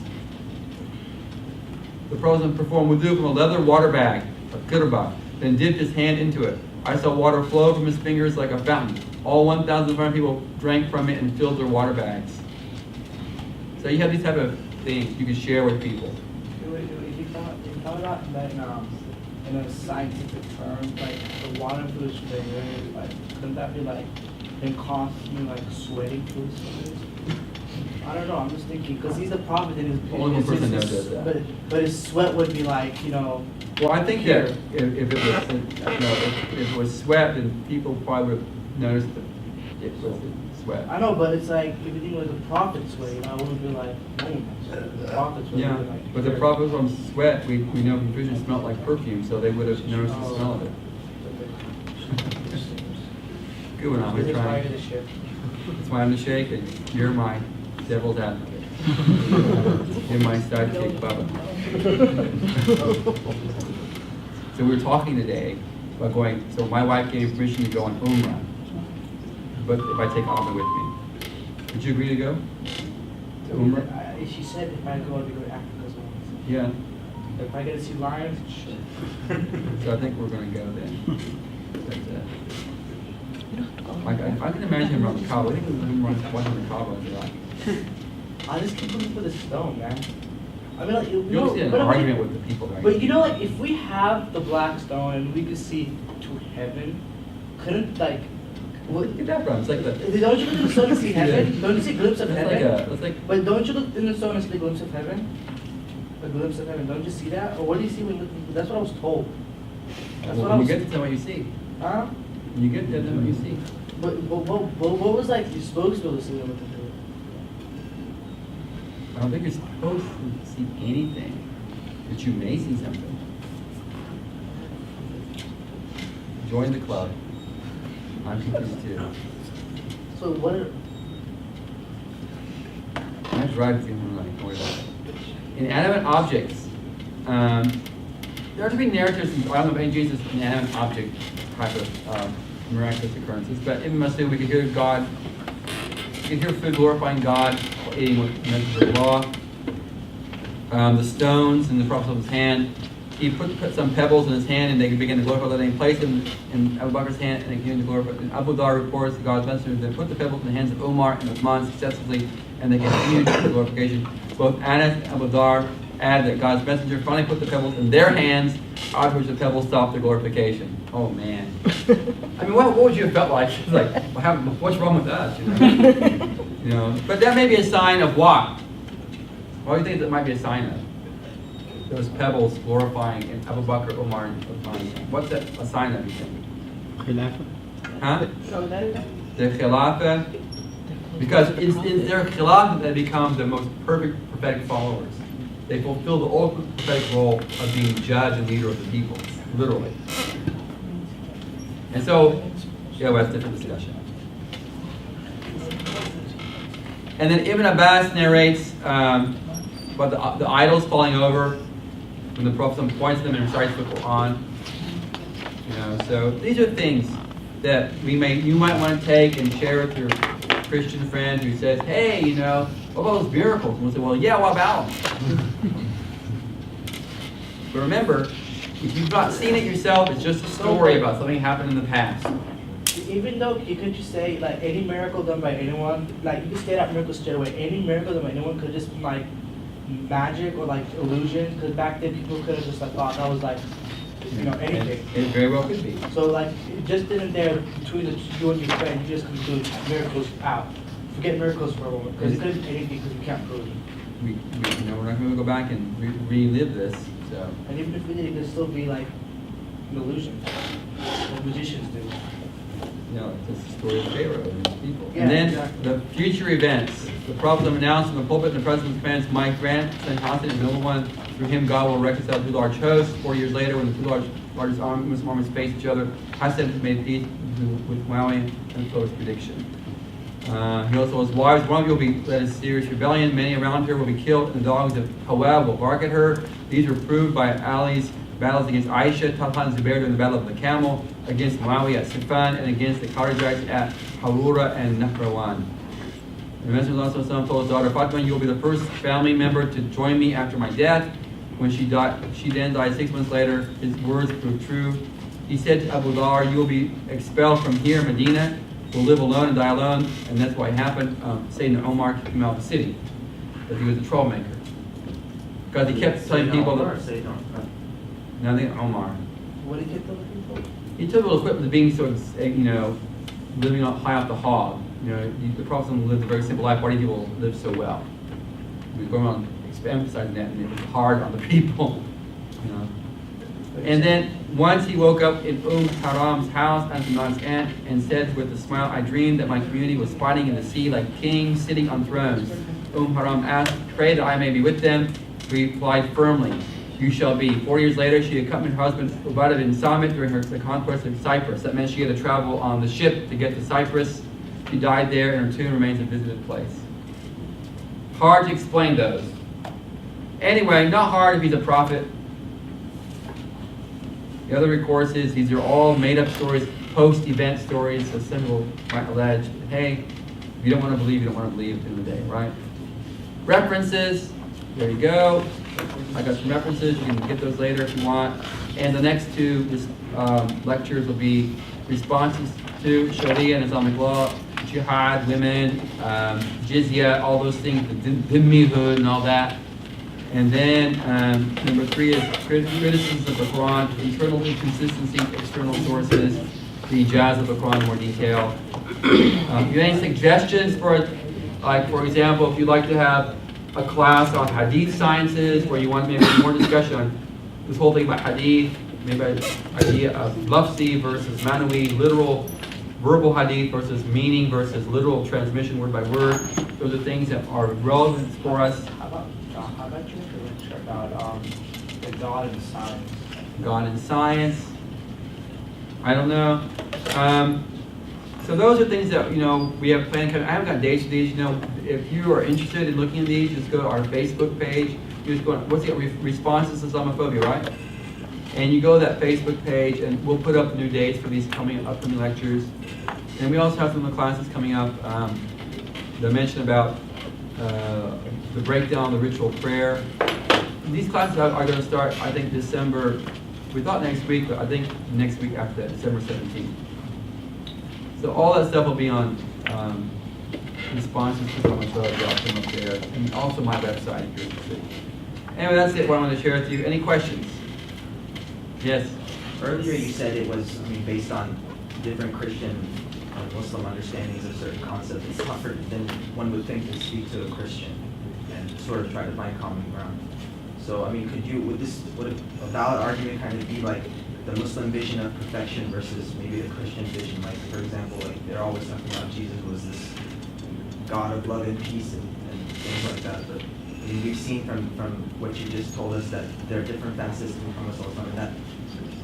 The Prophet performed wudu from a leather water bag, a kirbah, then dipped his hand into it. I saw water flow from his fingers like a fountain. All 1,005 people drank from it and filled their water bags. So you have these type of things you can share with people. How about that in a scientific term, like the water pollution thing, like couldn't that be like it costs you like sweating fluids? I don't know. I'm just thinking because he's a prophet and his only one person that does that. But his sweat would be like Well, I think that if it was sweat, then people probably would have noticed that it was sweat. I know, but it's like if it was a prophet's sweat, I wouldn't be like, the prophet's sweat. Yeah, like, but the prophet from sweat, we know from tradition smelled like perfume, so they would have noticed the smell of it. Good one, I'm going to try. That's why I'm the Shaykh, and you're my devil's advocate. You're my sidekick, Bubba. So we were talking today about going, so my wife gave me permission to go on Umrah, but if I take Alma with me. Would you agree to go? To Umrah? She said if I go, I'd go to Africa as well. Yeah. If I get to see lions, sure. So I think we're going to go then. That's it. I can imagine him around the Kaaba. I think him watching the Kaaba in Iraq. I just keep looking for the stone, man. I mean, like, you You'll see an argument with the people there. But you know, like, if we have the black stone and we could see to heaven, couldn't, like, Where did you get that from? It's like the... don't you look in the stone and see heaven? Don't you see a glimpse of heaven? It's like... But don't you look in the stone and see a glimpse of heaven? A glimpse of heaven. Don't you see that? Or what do you see when you look? That's what I was told. That's what I was. You get to tell what you see. Huh? You get to tell what you see. But what was like you're supposed to be able to see what to do? I don't think you're supposed to see anything, but you may see something. Join the club. I'm confused too. So what are... I drive with you when I worry about it. Inanimate objects. There are to be narratives, I don't know if any Jesus is an inanimate object type of miraculous occurrences, but even must say we could hear God, we could hear food glorifying God, eating with messages of law. The stones in the prophet of his hand, he put some pebbles in his hand and they began to glorify the name, placed them in Abu Bakr's hand and they began to glorify. And Abu Dhar reports to God's messenger, they put the pebbles in the hands of Omar and Uthman successively and they continued the glorification. Both Anas and Abu Dhar add that God's messenger finally put the pebbles in their hands, after which the pebbles stopped the glorification. Oh man. I mean, what would you have felt like? It's like, what's wrong with us? You know? But that may be a sign of what? What do you think that might be a sign of? Those pebbles glorifying in Abu Bakr, Umar, and Uthman. What's that a sign of, you think? Khilafah. Huh? So that is... The Khilafah. Because it's in their Khilafah that they become the most perfect prophetic followers. They fulfill the ultimate prophetic role of being judge and leader of the people, literally. And so, yeah, well, that's a different discussion. And then Ibn Abbas narrates about the idols falling over when the Prophet points them and recites the Quran. You know, so these are things that you might want to take and share with your Christian friend who says, hey, you know, what about those miracles? And we'll say, well, yeah, what about them? But remember, if you've not seen it yourself, it's just a story about something happened in the past. Even though you could just say, like, any miracle done by anyone, like, you could state out miracles straight away. Any miracle done by anyone could just be, like, magic or, like, illusion. Because back then, people could have just, like, thought that was, like, you know, anything. It very well could be. So, like, it just didn't there between you and your friend, you just conclude miracles out. Forget miracles for a moment. Because it could be anything because we can't prove it. You know, we're not going to go back and relive this. So. And even if we did, it could still be, like, an illusion. Like magicians do. You know, it's the story of Pharaoh and his people. Yeah, and then exactly. the future events. The prophet announced in the pulpit and the president's commands, my grandson Hassan is the only one. Through him, God will reconcile two large hosts. 4 years later, when the two largest Muslim armies faced each other, Hassan made peace with Muawiyah and fulfilled his prediction. He also was wise. One of you will be led in serious rebellion. Many around her will be killed, and the dogs of Hawab will bark at her. These were proved by Ali's battles against Aisha, Talha and Zubair during the Battle of the Camel, against Muawiyah at Sifan, and against the Kharijites at Harura and Nahrawan. The Messenger of Allah told his daughter Fatima, you will be the first family member to join me after my death. When she then died 6 months later. His words proved true. He said to Abu Dhar, you will be expelled from here, Medina, will live alone and die alone, and that's what happened. Sayyidina Omar kicked him out of the city, but he was a troublemaker. Because he kept telling people that... Nothing, Omar. What did he get the people? He took a little equipment to being so, you know, living high off the hog. You know, the Prophet lived a very simple life. Why do people live so well? He was going on emphasizing that, and it was hard on the people. You know. And then once he woke up in Haram's house as Imam's aunt and said with a smile, I dreamed that my community was fighting in the sea like kings sitting on thrones. Haram asked, pray that I may be with them. He replied firmly, you shall be. 4 years later, she accompanied her husband Ubadah bin Samit during the conquest of Cyprus. That meant she had to travel on the ship to get to Cyprus. She died there, and her tomb remains a visited place. Hard to explain those. Anyway, not hard if he's a prophet. The other recourse is these are all made-up stories, post-event stories. So some people might allege, hey, if you don't want to believe, you don't want to believe at the end of the day, right? References. There you go. I got some references. You can get those later if you want. And the next two lectures will be responses to Sharia and Islamic law, jihad, women, jizya, all those things, the dhimmihud and all that. And then number 3 is criticisms of the Quran, internal inconsistency, external sources, the ijaz of the Quran in more detail. You have any suggestions for, like, for example, if you'd like to have a class on hadith sciences, where you want maybe more discussion on this whole thing about hadith, maybe an idea of lafzi versus manawi, literal verbal hadith versus meaning versus literal transmission word by word. Those are things that are relevant for us. How about you make a lecture about the God and science? God and science. I don't know. So those are things that, we have planned. I haven't got dates for these. If you are interested in looking at these, just go to our Facebook page. You just go, what's the responses to Islamophobia, right? And you go to that Facebook page, and we'll put up new dates for these upcoming lectures. And we also have some of the classes coming up. The mention about the breakdown of the ritual prayer. These classes are going to start, I think, December. We thought next week, but I think next week after that, December 17th. So all that stuff will be on responses to Islamophobia. I'll put them up there, and also my website if you're interested. Anyway, that's it. What I wanted to share with you. Any questions? Yes. Earlier you said it was, based on different Christian or Muslim understandings of certain concepts. It's tougher than one would think to speak to a Christian and sort of try to find common ground. So, would a valid argument kind of be like the Muslim vision of perfection versus maybe the Christian vision? Like, for example, they're always talking about Jesus was this God of love and peace and things like that. But we've seen from what you just told us that there are different facets to Muhammad Sallallahu Alaihi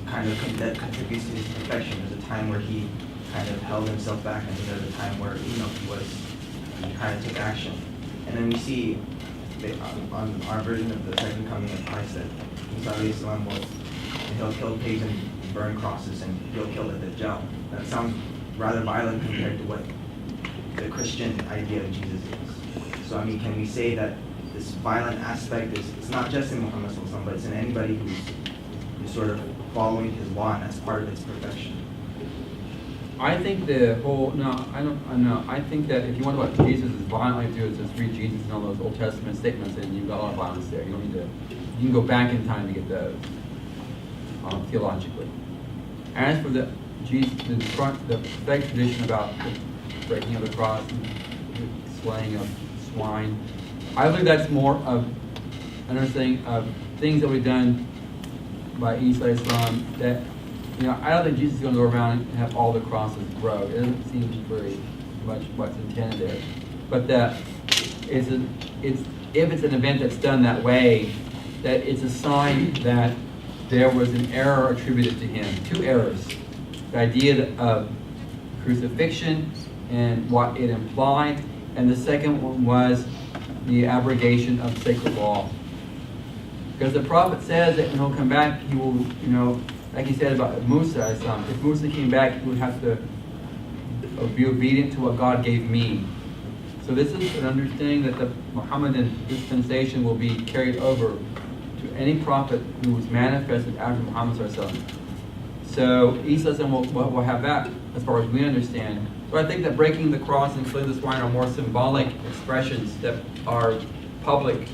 Wasallam, and that contributes to his perfection. There's a time where he kind of held himself back, and then there's a time where he kind of took action. And then we see on our version of the second coming of Christ that Isa alayhi salam he'll kill pigs and burn crosses, and he'll kill the Dajjal. That sounds rather violent compared to what the Christian idea of Jesus is. So can we say that this violent aspect it's not just in Muhammad Sallallahu Alaihi Wasallam, but it's in anybody who's sort of following his law, and that's part of its perfection? I think I think that if you want to know what Jesus is violently do, is just read Jesus and all those Old Testament statements, and you've got a lot of violence there. You don't need to. You can go back in time to get those theologically. As for the prophetic tradition about the breaking of the cross and the slaying of swine, I believe that's more of an understanding of things that we've done by Isa Islam that. I don't think Jesus is going to go around and have all the crosses grow. It doesn't seem very much what's intended there. But that if it's an event that's done that way, that it's a sign that there was an error attributed to him. 2 errors. The idea of crucifixion and what it implied, and the second one was the abrogation of sacred law. Because the prophet says that when he'll come back, he will, like he said about Musa, if Musa came back, he would have to be obedient to what God gave me. So this is an understanding that the Muhammadan dispensation will be carried over to any prophet who was manifested after Muhammad. So Isa will have that as far as we understand. So I think that breaking the cross and killing the swine are more symbolic expressions that are public.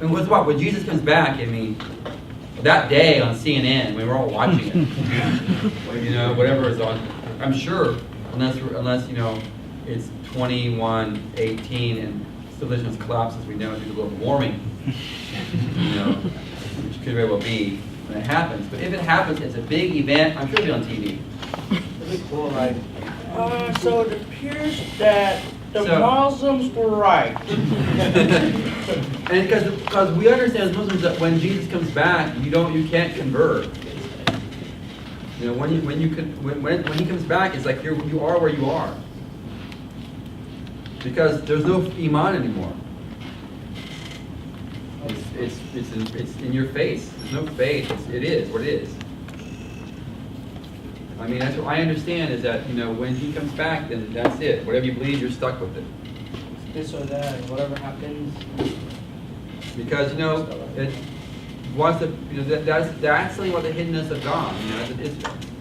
And what's what? When Jesus comes back, that day on CNN, we were all watching it. Whatever is on. I'm sure, unless it's 21:18 and civilizations collapse as we know due to global warming, which could very well be when it happens. But if it happens, it's a big event. I'm sure it'll be on TV. That'd be cool, right? So it appears that the Muslims were right. And because we understand as Muslims that when Jesus comes back, you can't convert. When he comes back, it's like you are where you are. Because there's no iman anymore. It's in your face. There's no faith. It is what it is. That's what I understand is that when he comes back, then that's it. Whatever you believe, you're stuck with it. This or that, whatever happens. Because it wants to. That's what the hiddenness of God.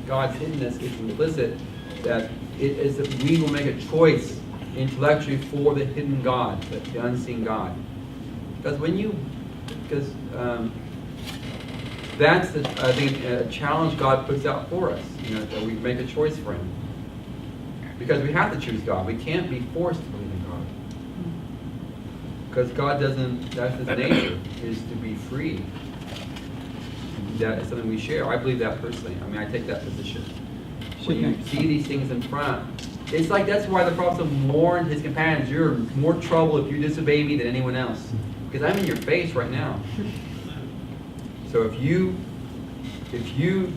God's hiddenness is implicit that it is that we will make a choice intellectually for the hidden God, the unseen God. Because that's the, I think, a challenge God puts out for us. That we make a choice for Him. Because we have to choose God. We can't be forced to believe in God. Because God doesn't. That's His nature, is to be free. That is something we share. I believe that personally. I mean, I take that position. When you see these things in front, it's like that's why the Prophet warned his companions, you're in more trouble if you disobey me than anyone else. Because I'm in your face right now. So if you do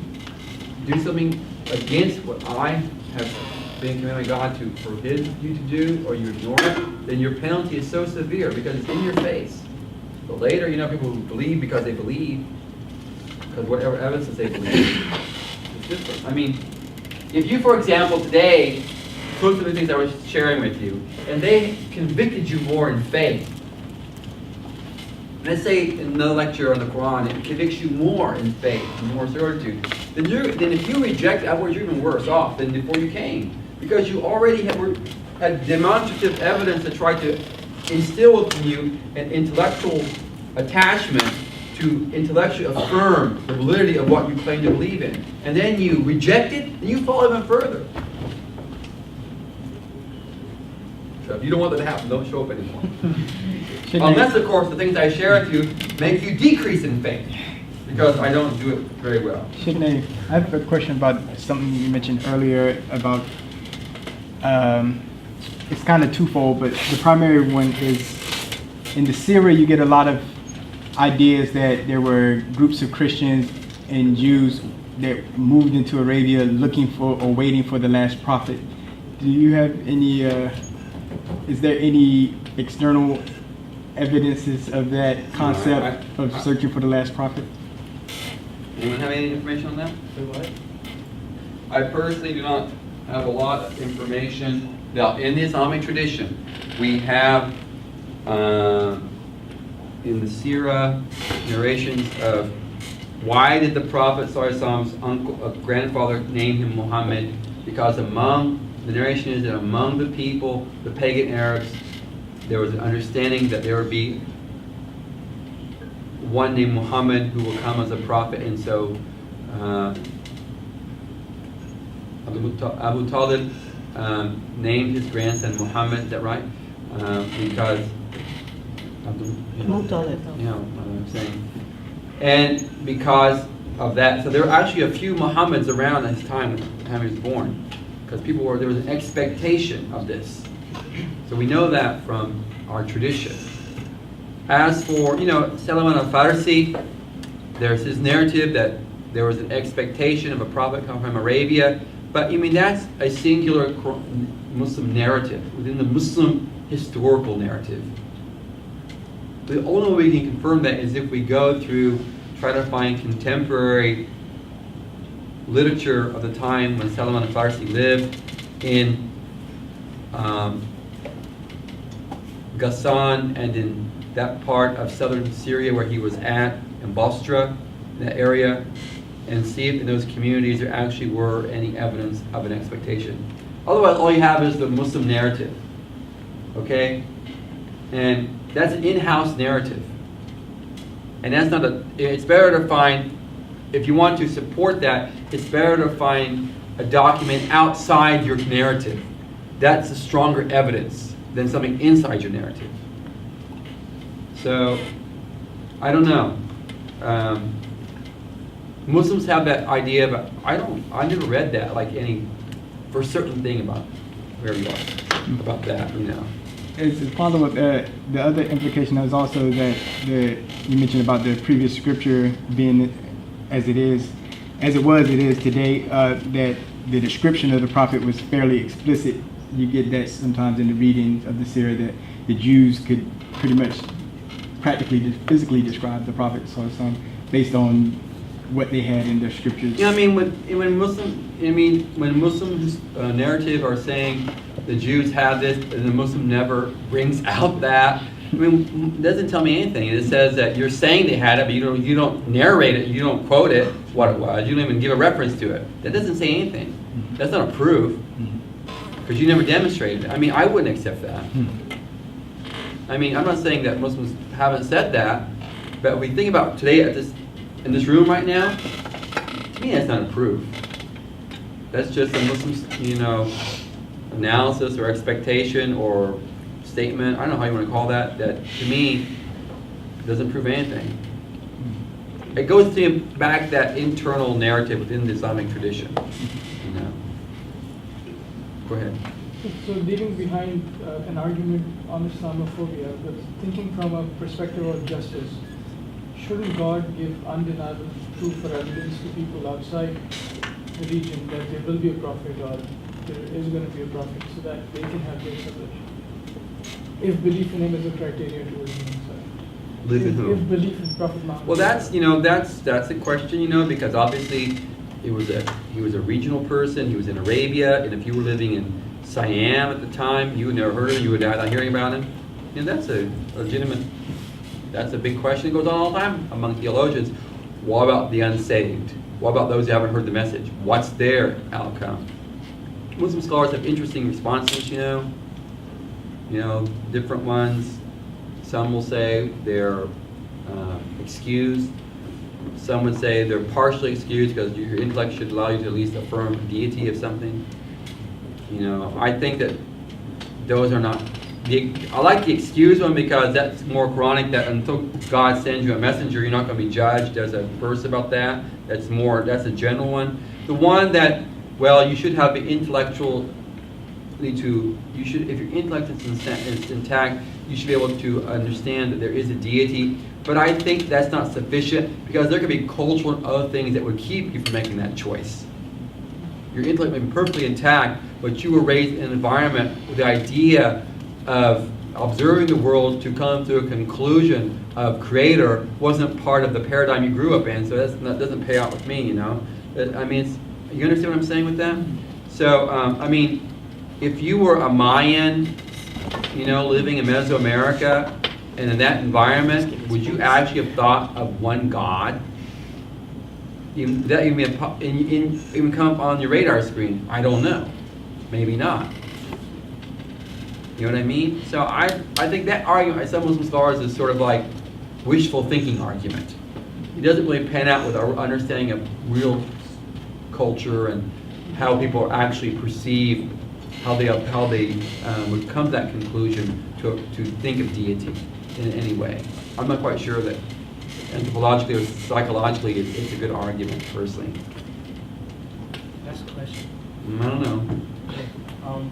something against what I have been commanded by God to forbid you to do, or you ignore it, then your penalty is so severe because it's in your face. But later, people who believe because they believe, because whatever evidence they believe, it's different. I mean, if you, for example, today took some of the things I was sharing with you, and they convicted you more in faith. Let's say in another lecture on the Quran, it convicts you more in faith, more certitude. Then if you reject that, you're even worse off than before you came, because you already had demonstrative evidence to try to instill within you an intellectual attachment to intellectually affirm the validity of what you claim to believe in. And then you reject it, and you fall even further. So if you don't want that to happen, don't show up anymore. Unless, of course, the things I share with you make you decrease in faith, because I don't do it very well. Shaykh Naeem, I have a question about something you mentioned earlier about, it's kind of twofold, but the primary one is, in the Syria you get a lot of ideas that there were groups of Christians and Jews that moved into Arabia looking for or waiting for the last prophet. Do you have any, is there any external evidences of that concept of searching for the last prophet? Anyone have any information on that? What? I personally do not have a lot of information. Now, in the Islamic tradition, we have in the Sirah narrations of why did the Prophet ﷺ's grandfather name him Muhammad? Because among the narration is that among the people, the pagan Arabs, there was an understanding that there would be one named Muhammad who will come as a prophet, and so Abu Talib named his grandson Muhammad. Is that right? Because I'm saying, and because of that, so there were actually a few Muhammads around at his time when he was born, because there was an expectation of this. So we know that from our tradition. As for, Salman al-Farsi, there's his narrative that there was an expectation of a prophet coming from Arabia, but that's a singular Muslim narrative within the Muslim historical narrative. The only way we can confirm that is if we go through, try to find contemporary literature of the time when Salman al-Farsi lived in Ghassan and in that part of southern Syria where he was at, in Basra, in that area, and see if in those communities there actually were any evidence of an expectation. Otherwise, all you have is the Muslim narrative, okay? And that's an in-house narrative. And that's not it's better to find, if you want to support that, it's better to find a document outside your narrative. That's a stronger evidence than something inside your narrative. So, I don't know. Muslims have that idea, but I never read that for a certain thing about where we are, about that, As a follow-up, the other implication is also that you mentioned about the previous scripture being as it is today, that the description of the prophet was fairly explicit. You get that sometimes in the readings of the Sirah, that the Jews could pretty much practically, physically describe the prophet based on what they had in their scriptures. When Muslims narrative are saying the Jews have this, and the Muslim never brings out that, I mean, it doesn't tell me anything. It says that you're saying they had it, but you don't narrate it, you don't quote it, what it was. You don't even give a reference to it. That doesn't say anything. That's not a proof, because you never demonstrated it. I mean, I wouldn't accept that. I mean, I'm not saying that Muslims haven't said that, but if we think about today in this room right now, to me that's not a proof. That's just a Muslim, analysis or expectation or statement. I don't know how you want to call that. That to me doesn't prove anything. It goes to back that internal narrative within the Islamic tradition. Go ahead. So leaving behind an argument on Islamophobia, but thinking from a perspective of justice, shouldn't God give undeniable proof or evidence to people outside the region that there will be a prophet or there is going to be a prophet, so that they can have their salvation? If belief in him is a criteria towards being saved. Belief in who? If belief in Prophet Muhammad. Well, that's a question, because obviously he was a regional person. He was in Arabia, and if you were living in Siam at the time, you would never heard of him. You would not hearing about him. That's a legitimate. That's a big question that goes on all the time among theologians. What about the unsaved? What about those who haven't heard the message? What's their outcome? Muslim scholars have interesting responses, different ones. Some will say they're excused. Some would say they're partially excused because your intellect should allow you to at least affirm a deity of something. I think that those are not. I like the excused one because that's more Quranic, that until God sends you a messenger, you're not going to be judged. There's a verse about that. That's a general one. The one that, you should have the intellectual. If your intellect is intact, you should be able to understand that there is a deity. But I think that's not sufficient, because there could be cultural and other things that would keep you from making that choice. Your intellect may be perfectly intact, but you were raised in an environment with the idea of observing the world to come to a conclusion of creator wasn't part of the paradigm you grew up in, so that doesn't pay out with me, you understand what I'm saying with that? So, if you were a Mayan, living in Mesoamerica, and in that environment, would you actually have thought of one God? Would that even come up on your radar screen? I don't know. Maybe not. You know what I mean? So I think that argument by some Muslim scholars is sort of like wishful thinking argument. It doesn't really pan out with our understanding of real culture and how people actually perceive, how they would come to that conclusion to think of deity in any way. I'm not quite sure that anthropologically or psychologically it's a good argument, personally. That's a question. I don't know.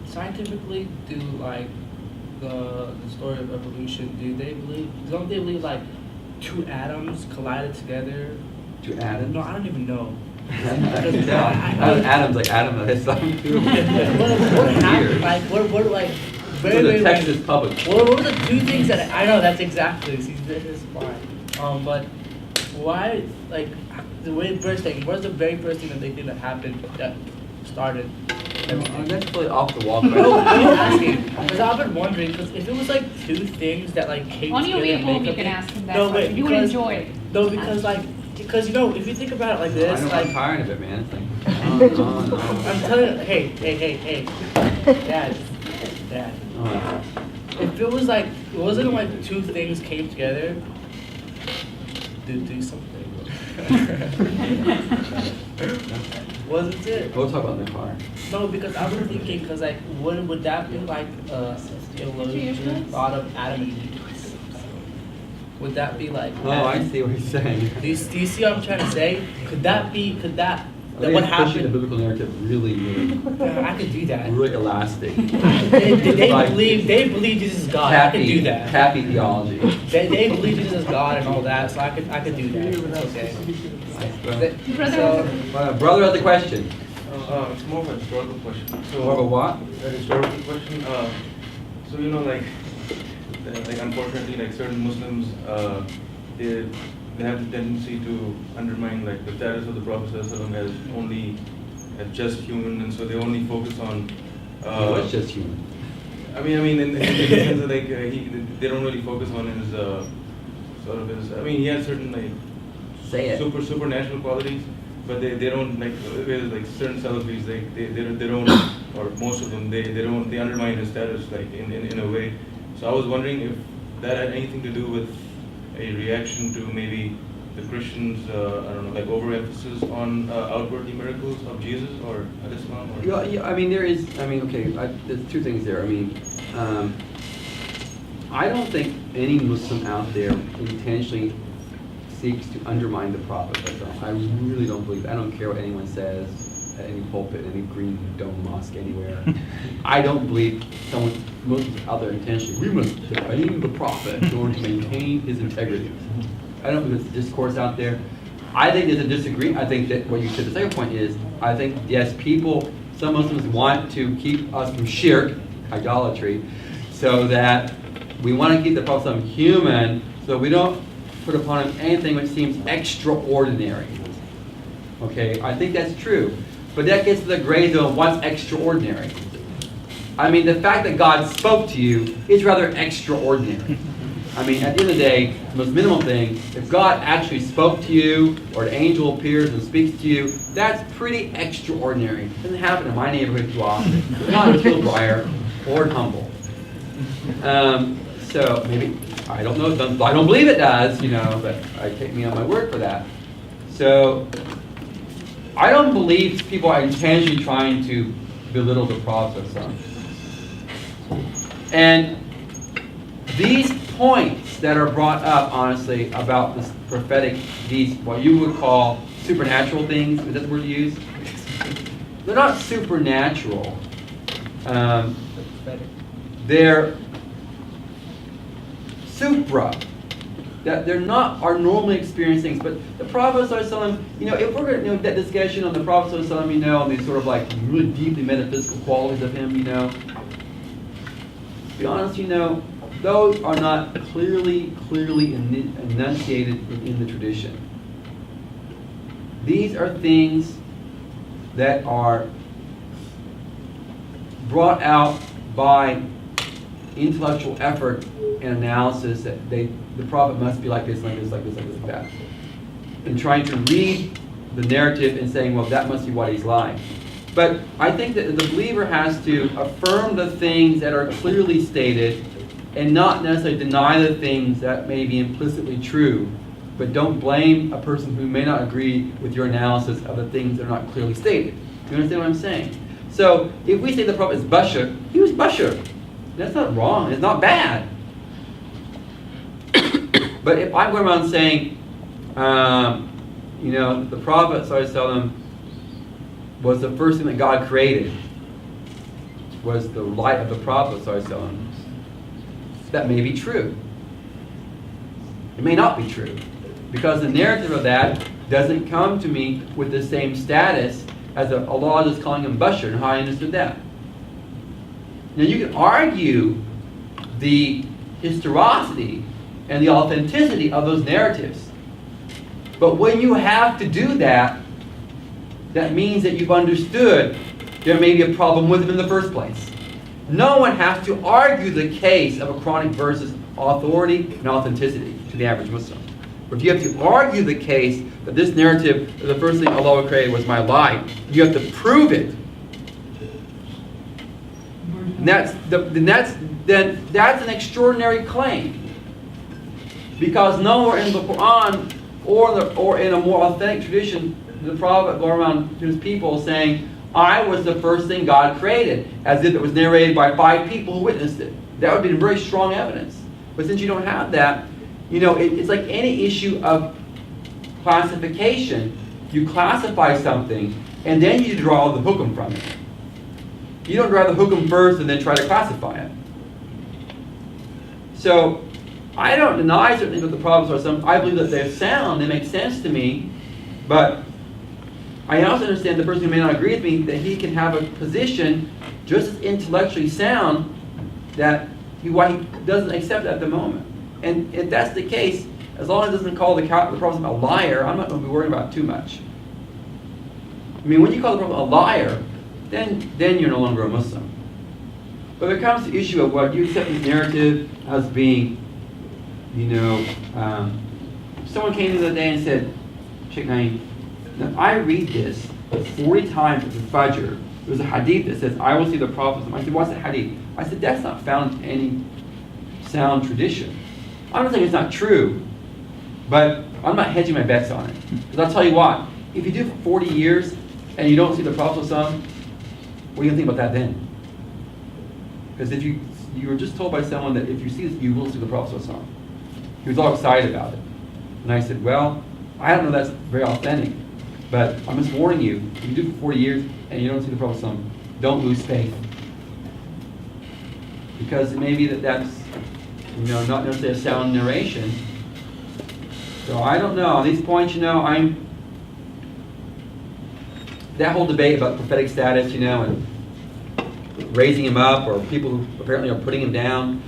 Scientifically, do the story of evolution, don't they believe two atoms collided together? Two atoms? No, I don't even know. Atoms like Adam of Islam. What happened? What very Texas public. What were the two things that I know? That's exactly. See, this is fine. But why? The first thing. What's the very first thing that they think that happened that started everything? That's really off the wall. No, I'm asking because I've been wondering, because if it was two things that came on your together way and home, make you up can it- ask them that. No, wait, You would because- enjoy it. No, because if you think about it like this, I'm tired of it, man. It's like, I'm telling you, hey, Dad. If it was it wasn't two things came together, do something. Wasn't it? We'll talk about that car. No, because I was thinking, would that be theologian thought of Adam and Eve? Would that be Oh, I see what he's saying. Do you see what I'm trying to say? Could that I think what it's pushing the happened? biblical narrative really, I could do that. really elastic. They believe Jesus is God. I could do that. Happy theology. They believe Jesus is God and all that, so I could do that. Okay. Brother has a question. It's more of a historical question. More of a what? A historical question. Unfortunately, certain Muslims, they have the tendency to undermine the status of the Prophet ﷺ as only as just human, and so they only focus on. What's just human? I mean, in the sense that like they don't really focus on his sort of his. I mean, he has certain like Say it. supernatural qualities, but they don't like certain celebrities they don't, or most of them they undermine his status like in a way. So I was wondering if that had anything to do with a reaction to maybe the Christians, I don't know, like overemphasis on outwardly miracles of Jesus or Islam? Or Yeah, I mean, there's two things there. I mean, I don't think any Muslim out there intentionally seeks to undermine the Prophet. I really don't believe. I don't care what anyone says at any pulpit, any green dome mosque anywhere. I don't believe Muslims out there intentionally. We must defend the Prophet in order to maintain his integrity. I don't think there's a discourse out there. I think there's a disagreement. I think that what you said, the second point is, I think, yes, some Muslims want to keep us from shirk, idolatry, so that we want to keep the Prophet human, so we don't put upon him anything which seems extraordinary. Okay, I think that's true. But that gets to the gray zone of what's extraordinary. I mean, the fact that God spoke to you is rather extraordinary. I mean, at the end of the day, the most minimal thing, if God actually spoke to you, or an angel appears and speaks to you, that's pretty extraordinary. It doesn't happen in my neighborhood too often. Not in Kilbriar or in Humble. So maybe, I don't know, I don't believe it does, but I take me on my word for that. So, I don't believe people are intentionally trying to belittle the Prophet. And these points that are brought up, honestly, about this prophetic, these what you would call supernatural things, is that the word you use? They're not supernatural. They're supra. That they're not our normally experienced things. But the Prophet ﷺ, if we're going to that discussion on the Prophet ﷺ, and these sort of like really deeply metaphysical qualities of him, to be honest, those are not clearly enunciated in the tradition. These are things that are brought out by intellectual effort and analysis that the Prophet must be like this, like this, like this, like this, like that. And trying to read the narrative and saying, well, that must be what he's like. But I think that the believer has to affirm the things that are clearly stated and not necessarily deny the things that may be implicitly true, but don't blame a person who may not agree with your analysis of the things that are not clearly stated. You understand what I'm saying? So if we say the Prophet is Bashar, he was Bashar. That's not wrong. It's not bad. But if I'm going around saying, the Prophet ﷺ was the first thing that God created, was the light of the Prophet ﷺ, that may be true. It may not be true, because the narrative of that doesn't come to me with the same status as Allah just calling him Bashar, and how I understood that. Now you can argue the historicity and the authenticity of those narratives. But when you have to do that, that means that you've understood there may be a problem with them in the first place. No one has to argue the case of a Quranic verse's authority and authenticity to the average Muslim. But if you have to argue the case that this narrative, the first thing Allah created was my light, you have to prove it. And that's an extraordinary claim. Because nowhere in the Quran or in a more authentic tradition, the Prophet go around to his people saying, I was the first thing God created, as if it was narrated by 5 people who witnessed it. That would be very strong evidence. But since you don't have that, it's like any issue of classification. You classify something, and then you draw the hukum from it. You don't draw the hukum first and then try to classify it. So, I don't deny certain things with the Prophet. I believe that they're sound, they make sense to me, but I also understand the person who may not agree with me, that he can have a position just as intellectually sound that he doesn't accept at the moment. And if that's the case, as long as it doesn't call the Prophet a liar, I'm not going to be worried about it too much. I mean, when you call the Prophet a liar, then you're no longer a Muslim. But when it comes to the issue of what you accept this narrative as being, someone came the other day and said, Shaykh Naeem, now I read this 40 times at the Fajr. There's a hadith that says, I will see the Prophet. I said, what's the hadith? I said, that's not found in any sound tradition. I'm not saying it's not true, but I'm not hedging my bets on it. Because I'll tell you what, if you do it for 40 years and you don't see the Prophet, what are you going to think about that then? Because if you were just told by someone that if you see this, you will see the Prophet. He was all excited about it. And I said, well, I don't know that's very authentic, but I'm just warning you, if you do it for 40 years and you don't see the Prophet, don't lose faith. Because it may be that's not necessarily a sound narration. So I don't know. On these points, that whole debate about prophetic status, and raising him up, or people who apparently are putting him down,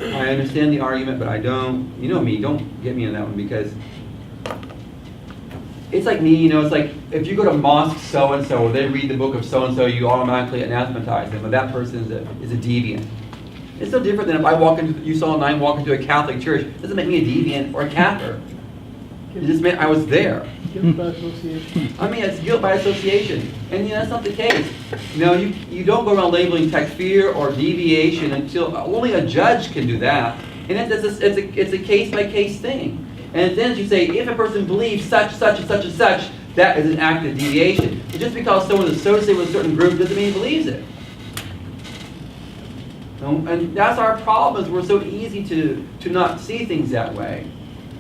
I understand the argument, but I don't, me, don't get me on that one, because it's like me, it's like if you go to mosque so-and-so, or they read the book of so-and-so, you automatically anathematize them, but that person is a deviant. It's no different than if you saw Naeem walk into a Catholic church. It doesn't make me a deviant or a kafir. It just meant I was there. Guilt by association. I mean, it's guilt by association. And that's not the case. You don't go around labeling takfir or deviation until only a judge can do that. And it's a case-by-case thing. And then you say, if a person believes such, such, and such, and such, that is an act of deviation. And just because someone is associated with a certain group doesn't mean he believes it. And that's our problem, is we're so easy to not see things that way.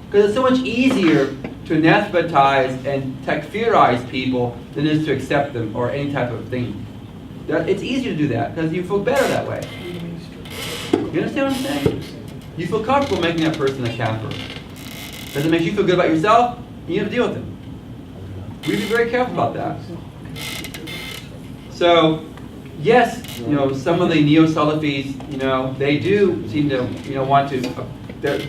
Because it's so much easier to anathematize and takfirize people than it is to accept them or any type of thing. It's easier to do that because you feel better that way. You understand what I'm saying? You feel comfortable making that person a kafir. Does it make you feel good about yourself? You have to deal with them. We be very careful about that. So, yes, some of the neo-Salafis, they do seem to, want to. That's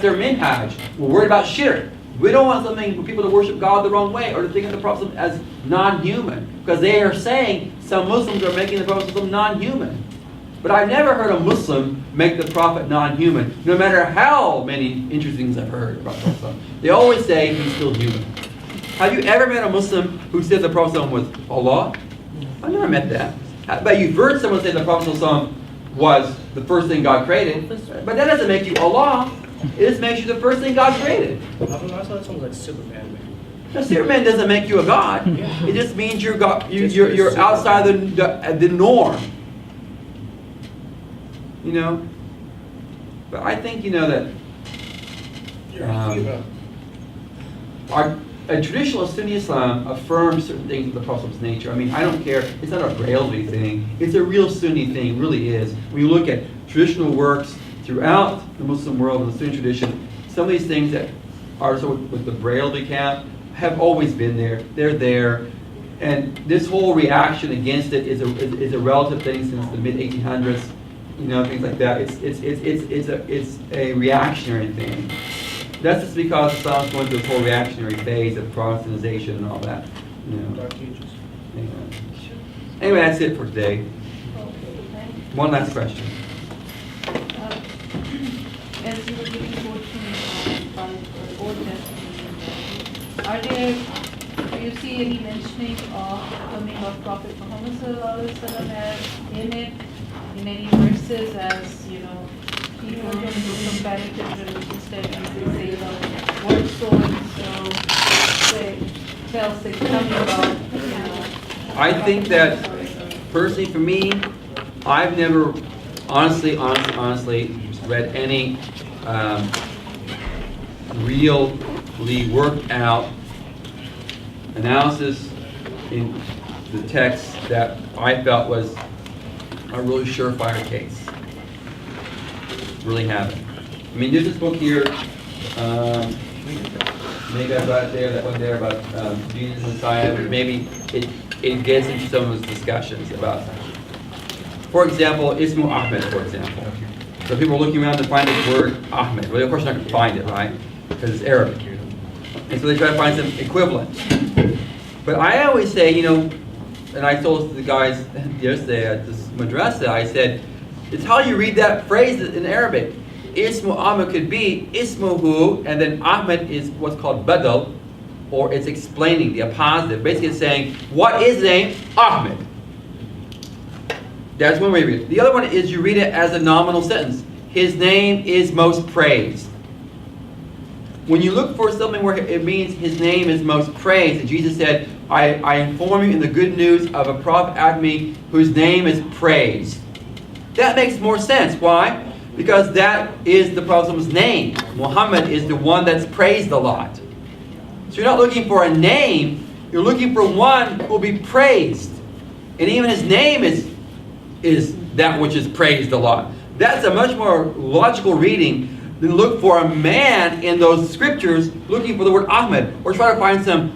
their minhaj. We're worried about shirk. We don't want for people to worship God the wrong way or to think of the Prophet as non-human, because they are saying some Muslims are making the Prophet non-human. But I've never heard a Muslim make the Prophet non-human, no matter how many interesting things I've heard about the Prophet. They always say he's still human. Have you ever met a Muslim who said the Prophet was Allah? I've never met that. But you've heard someone say the Prophet was the first thing God created, but that doesn't make you Allah. It just makes you the first thing God created. I thought that sounds like Superman. Now, Superman doesn't make you a God. It just means you're outside the norm. But I think that a traditional Sunni Islam affirms certain things of the Prophet's nature. I mean, I don't care. It's not a Braillery thing. It's a real Sunni thing. It really is. When you look at traditional works throughout the Muslim world and the Sunni tradition, some of these things that are sort of with the Braillery camp have always been there. They're there. And this whole reaction against it is a relative thing since the mid-1800s. Things like that. It's a reactionary thing. That's just because Islam's going through this whole reactionary phase of Protestantization and all that. Dark Ages. Anyway, that's it for today. One last question. As you were giving quotes from the Old Testament, do you see any mentioning of the coming of Prophet Muhammad sallallahu alaihi wasallam as in it, in any verses, as people who do comparative religion studies, they say, what so and so tells the coming about, I think that personally, for me, I've never honestly read any really worked out analysis in the text that I felt was a really surefire case. Really haven't. I mean, there's this book here, maybe I got it there, that one there about Jesus and Messiah, but maybe it gets into some of those discussions about, for example, Ismu Ahmed, for example. So people are looking around to find the word Ahmed. Well, of course, they're not going to find it, right? Because it's Arabic. And so they try to find some equivalent. But I always say, and I told the guys yesterday at this madrasa, I said, it's how you read that phrase in Arabic. Ismu Ahmed could be Ismuhu, and then Ahmed is what's called badal, or it's explaining the appositive. Basically it's saying, what is his name? Ahmed. That's one way to read it. The other one is you read it as a nominal sentence. His name is most praised. When you look for something where it means his name is most praised, and Jesus said, I inform you in the good news of a prophet after me whose name is praised. That makes more sense. Why? Because that is the Prophet's name. Muhammad is the one that's praised a lot. So you're not looking for a name, you're looking for one who will be praised. And even his name is that which is praised a lot. That's a much more logical reading than look for a man in those scriptures looking for the word Ahmed, or try to find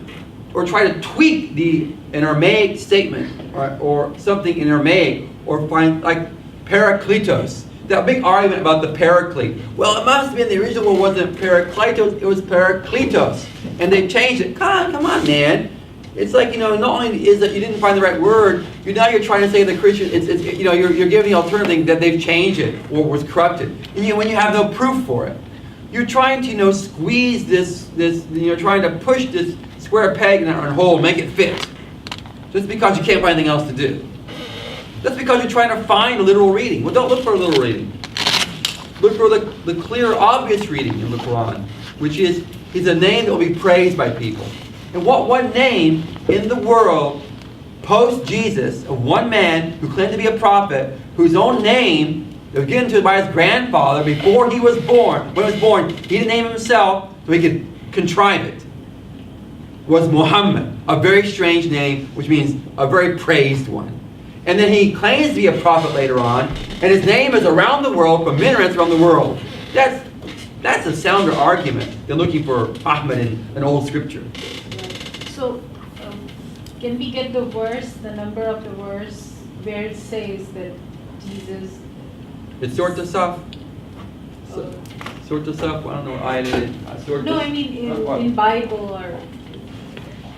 or try to tweak an Aramaic statement, or something in Aramaic, or find like Parakletos. That big argument about the Paraclete. Well, it must have been the original one wasn't Parakletos, it was Parakletos. And they've changed it. Come on, man. It's like, not only is that you didn't find the right word, now you're trying to say the Christian, you're giving the alternative that they've changed it or was corrupted. And when you have no proof for it. You're trying to, squeeze this, you're trying to push this square peg in a hole, make it fit. Just because you can't find anything else to do. That's because you're trying to find a literal reading. Well, don't look for a literal reading. Look for the clear, obvious reading in the Quran, which is a name that will be praised by people. And what one name in the world, post-Jesus, of one man who claimed to be a prophet, whose own name, that was given to him by his grandfather before he was born. When he was born, he didn't name himself, so he could contrive it. Was Muhammad, a very strange name, which means a very praised one. And then he claims to be a prophet later on, and his name is around the world, from minarets around the world. That's a sounder argument than looking for Ahmed in an old scripture. So, can we get the verse, the number of the verse, where it says that Jesus... It's Surah Saf. Surah Saf, I don't know what ayat it is. No, I mean in Bible or...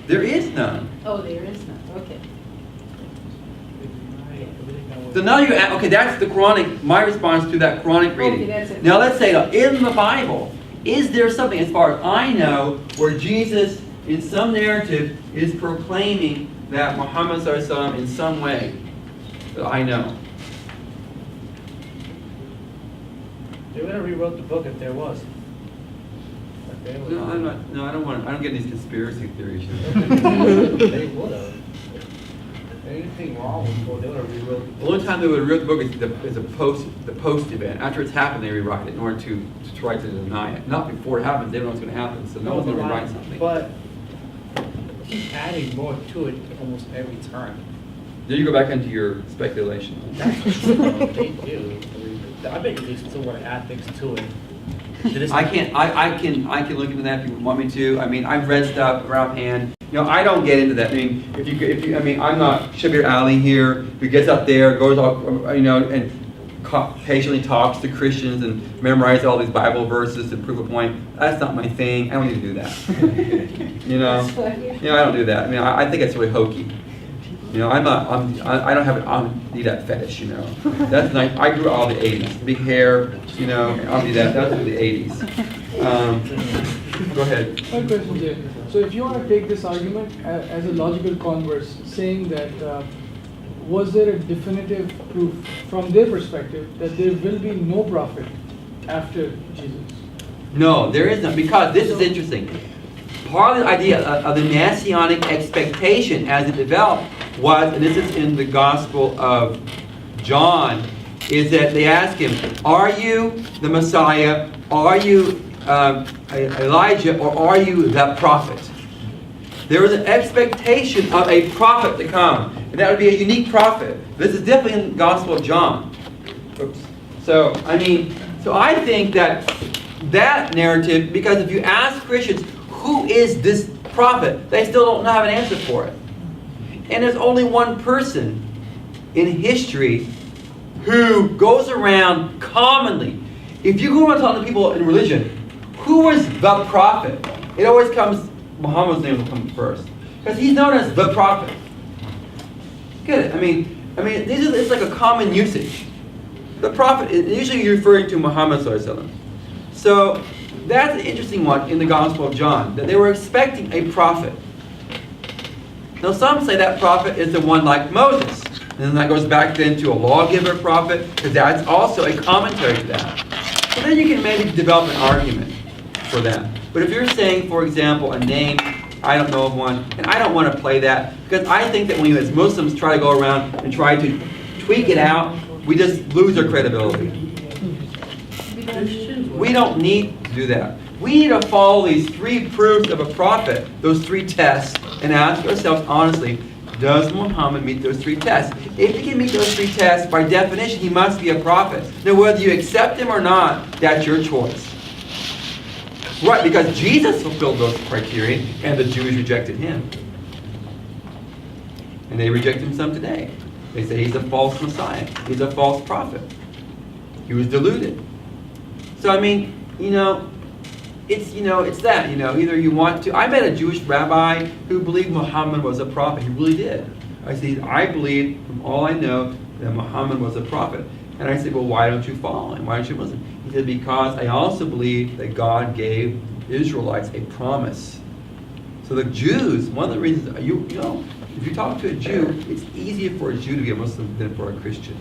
There is none. Oh, there is none. Okay. So now okay, that's the Quranic, my response to that Quranic reading. Okay, that's it. Now let's say, in the Bible, is there something, as far as I know, where Jesus, in some narrative, is proclaiming that Muhammad ﷺ in some way that I know? They would have rewrote the book if there was. No, I'm not. No, I don't get these conspiracy theories. They would have. Anything wrong with the book, they would have rewrote the book. The only time they would rewrite the book is the post event. After it's happened, they rewrite it in order to try to deny it. Not before it happens. They don't know what's going to happen, so no one's going to rewrite something. But keep adding more to it almost every time. Then you go back into your speculation. That's what they do. I bet you they still want to add things to it. I can look into that if you want me to. I mean, I've read stuff around hand. I don't get into that. I mean, if you, I'm not Shabir Ali here, who gets up there, goes all, and patiently talks to Christians and memorizes all these Bible verses to prove a point. That's not my thing. I don't need to do that. I don't do that. I mean, I think it's really hokey. I don't need that fetish, That's nice. I grew up all the 80s. Big hair, I'll do that. That's the 80s. Go ahead. One question there. So if you want to take this argument as a logical converse, saying that was there a definitive proof from their perspective that there will be no prophet after Jesus? No, there is none, because this is interesting. Part of the idea of the messianic expectation as it developed was, and this is in the Gospel of John, is that they ask him, are you the Messiah? Are you Elijah? Or are you the prophet? There was an expectation of a prophet to come, and that would be a unique prophet. This is definitely in the Gospel of John. Oops. So I think that narrative, because if you ask Christians, who is this prophet? They still don't have an answer for it. And there's only one person in history who goes around commonly. If you go around talking to people in religion, who was the prophet? It always comes, Muhammad's name will come first. Because he's known as the prophet. Get it? I mean, it's like a common usage. The prophet, usually you're referring to Muhammad sallallahu alaihi wasallam. So that's an interesting one in the Gospel of John, that they were expecting a prophet. Now some say that prophet is the one like Moses. And then that goes back then to a lawgiver prophet, because that's also a commentary to that. So then you can maybe develop an argument for that. But if you're saying, for example, a name, I don't know of one, and I don't want to play that, because I think that when you as Muslims try to go around and try to tweak it out, we just lose our credibility. We don't need to do that. We need to follow these 3 proofs of a prophet, those 3 tests, and ask ourselves honestly, does Muhammad meet those 3 tests? If he can meet those 3 tests, by definition, he must be a prophet. Now, whether you accept him or not, that's your choice. Right, because Jesus fulfilled those criteria, and the Jews rejected him. And they reject him some today. They say he's a false Messiah. He's a false prophet. He was deluded. So, I mean, it's that, either you want to. I met a Jewish rabbi who believed Muhammad was a prophet. He really did. I said, I believe, from all I know, that Muhammad was a prophet. And I said, well, why don't you follow him? Why don't you Muslim? He said, because I also believe that God gave Israelites a promise. So the Jews, one of the reasons, if you talk to a Jew, it's easier for a Jew to be a Muslim than for a Christian.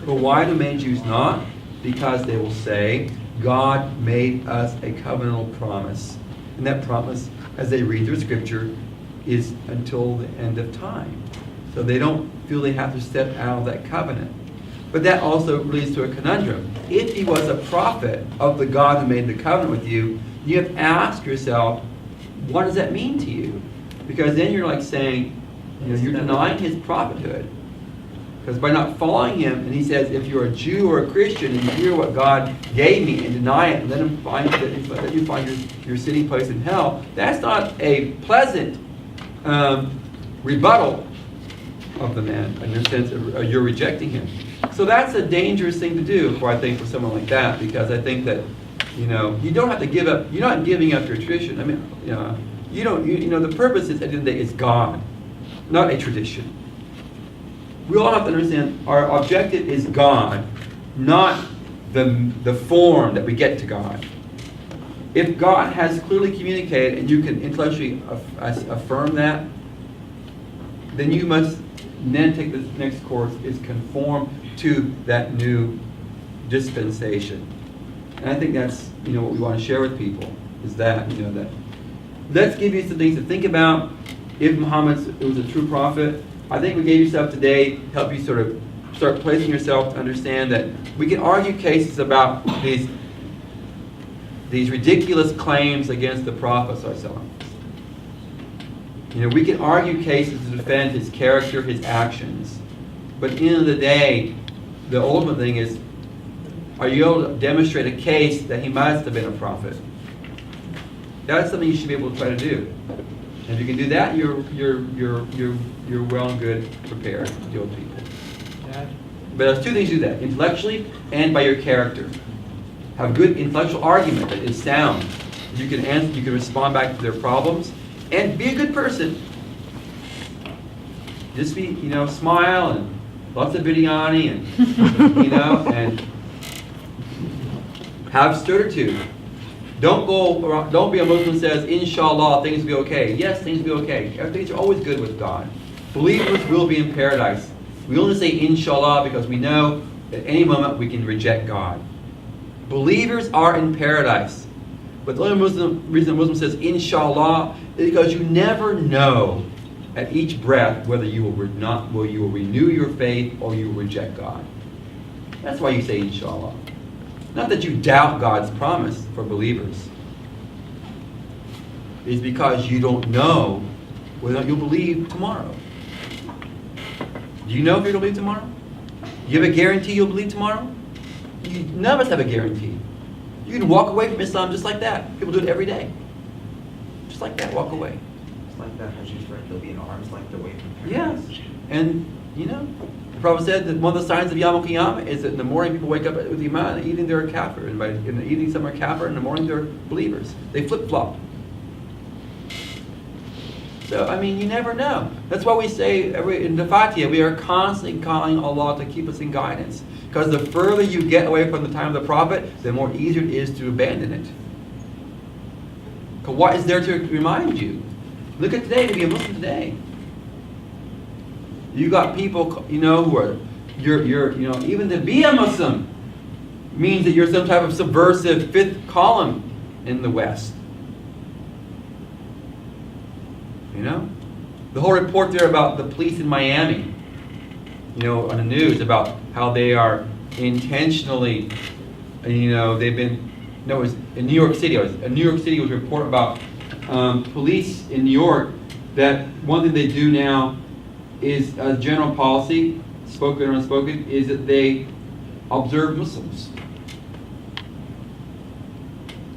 But why do many Jews not? Because they will say, God made us a covenantal promise. And that promise, as they read through Scripture, is until the end of time. So they don't feel they have to step out of that covenant. But that also leads to a conundrum. If he was a prophet of the God who made the covenant with you, you have to ask yourself, what does that mean to you? Because then you're like saying, you're denying his prophethood. Because by not following him, and he says, if you're a Jew or a Christian and you hear what God gave me and deny it, and let him find that you find your sitting place in hell, that's not a pleasant rebuttal of the man, in the sense of you're rejecting him. So that's a dangerous thing to do, I think, for someone like that, because I think that, you don't have to give up. You're not giving up your tradition. I mean, the purpose is, at the end of the day, is God, not a tradition. We all have to understand our objective is God, not the form that we get to God. If God has clearly communicated and you can intellectually affirm that, then you must then take the next course, is conform to that new dispensation. And I think that's what we want to share with people, is that, that. Let's give you some things to think about. If Muhammad was a true prophet, I think we gave you stuff today to help you sort of start placing yourself to understand that we can argue cases about these ridiculous claims against the Prophet ﷺ. We can argue cases to defend his character, his actions. But at the end of the day, the ultimate thing is, are you able to demonstrate a case that he must have been a prophet? That's something you should be able to try to do. And if you can do that, you're well and good prepared to deal with people. But there's 2 things to do that: intellectually and by your character. Have a good intellectual argument that is sound. You can answer, you can respond back to their problems, and be a good person. Just be, smile and lots of biryani and and have certitude. Don't be a Muslim who says, inshallah, things will be okay. Yes, things will be okay. Things are always good with God. Believers will be in paradise. We only say inshallah because we know at any moment we can reject God. Believers are in paradise. But the only reason a Muslim says inshallah is because you never know at each breath whether you will renew your faith or you will reject God. That's why you say inshallah. Not that you doubt God's promise for believers. It's because you don't know whether you'll believe tomorrow. Do you know if you're going to believe tomorrow? Do you have a guarantee you'll believe tomorrow? None of us have a guarantee. You can walk away from Islam just like that. People do it every day. Just like that, walk away. It's like that, as you said, they'll be in arms like the way from Yes. And, the Prophet said that one of the signs of Yom Al-Qiyamah is that in the morning people wake up with Iman, in the evening they're kafir. And in the evening some are kafir, in the morning they're believers. They flip-flop. So, I mean, you never know. That's why we say in the Fatiha, we are constantly calling Allah to keep us in guidance. Because the further you get away from the time of the Prophet, the more easier it is to abandon it. Because what is there to remind you? Look at today, to be a Muslim today. You got people, you know, who are, you know, even to be a Muslim means that you're some type of subversive fifth column in the West. You know? The whole report there about the police in Miami, you know, on the news about how they are intentionally, you know, they've been, no, it was in New York City. New York City was a report about police in New York, that one thing they do now is a general policy, spoken or unspoken, is that they observe Muslims.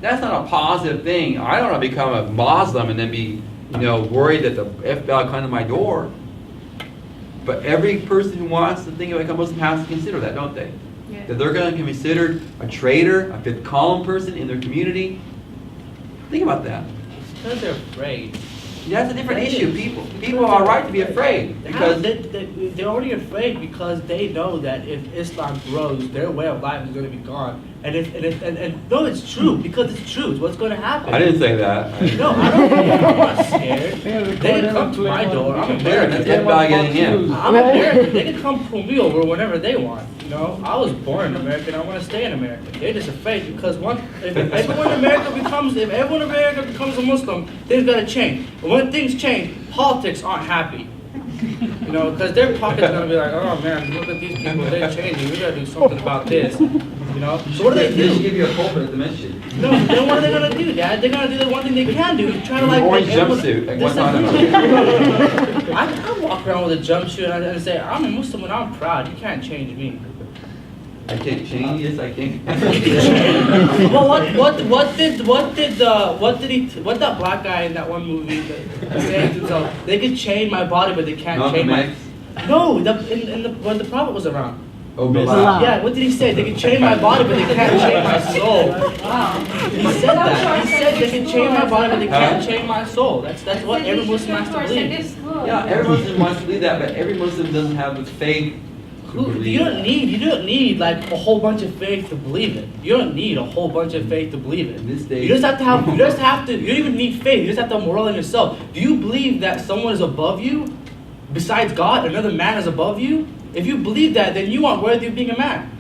That's not a positive thing. I don't want to become a Muslim and then be, you know, worried that the FBI will come to my door. But every person who wants to think of becoming a Muslim has to consider that, don't they? Yeah. That they're going to be considered a traitor, a fifth column person in their community. Think about that. Because they're afraid. That's a different That issue. is. People are right to be afraid because They're already afraid because they know that if Islam grows, their way of life is going to be gone. And no, it's true, because it's true. It's what's going to happen. I didn't say that. No, I don't. I'm not scared. They can come to my door. I'm There, American. that's FBI getting in. I'm American. They can come pull me over whenever they want. You know, I was born in America. I want to stay in America. They're just afraid because if everyone in America becomes a Muslim, things gotta change. And when things change, politics aren't happy. You know, because their pocket's gonna be like, oh man, look at these people, they're changing. We gotta do something about this. You know, so what do they They should do? give you a pulpit at the mention. No, then what are they gonna do, Dad? They're gonna do the one thing they can do, try to like Orange make everyone jumpsuit at one disagree. time. I walk around with a jumpsuit and say, I'm a Muslim and I'm proud. You can't change me. I can't change this. I can't. Well, what that black guy in that one movie said to himself? They could change my body, but they can't change my. No, when the Prophet was around. Oh, Yeah, what did he say? They can change my body, but they can't change my soul. Wow. He said that. He said they can change my body, but they can't change my soul. That's what every Muslim has to believe. Yeah, every Muslim wants to believe that, but every Muslim doesn't have the faith to believe You don't that. need like a whole bunch of faith to believe it. You don't need a whole bunch of faith to believe it. In this day- You just have to you don't even need faith. You just have to have moral in yourself. Do you believe that someone is above you? Besides God, another man is above you? If you believe that, then you aren't worthy of being a man.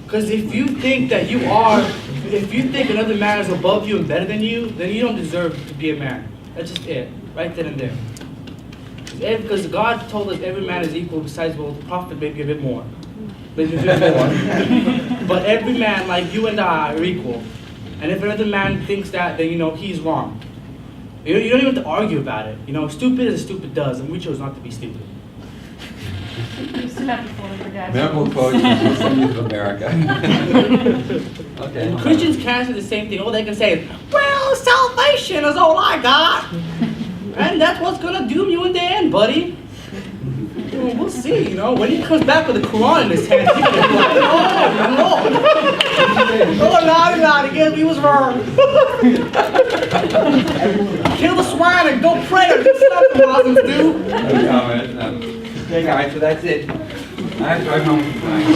Because if you think another man is above you and better than you, then you don't deserve to be a man. That's just it, right then and there. Because God told us every man is equal, besides, well, the prophet maybe a bit more. Maybe a bit more. But every man, like you and I, are equal. And if another man thinks that, then you know he's wrong. You don't even have to argue about it. You know, stupid is stupid does, and we chose not to be stupid. You still have to follow your dad's Memorable rules. quote from Muslims of America. Okay. And Christians can't say the same thing. All they can say is, well, salvation is all I got. And that's what's going to doom you in the end, buddy. Well, we'll see, you know. When he comes back with the Quran in his hand, he's going to be like, oh, no. Oh, naughty, guess he was wrong. Kill the swine and go pray or do something Muslims do. No comment. No. Okay, guys, so that's it. I have to drive home tonight.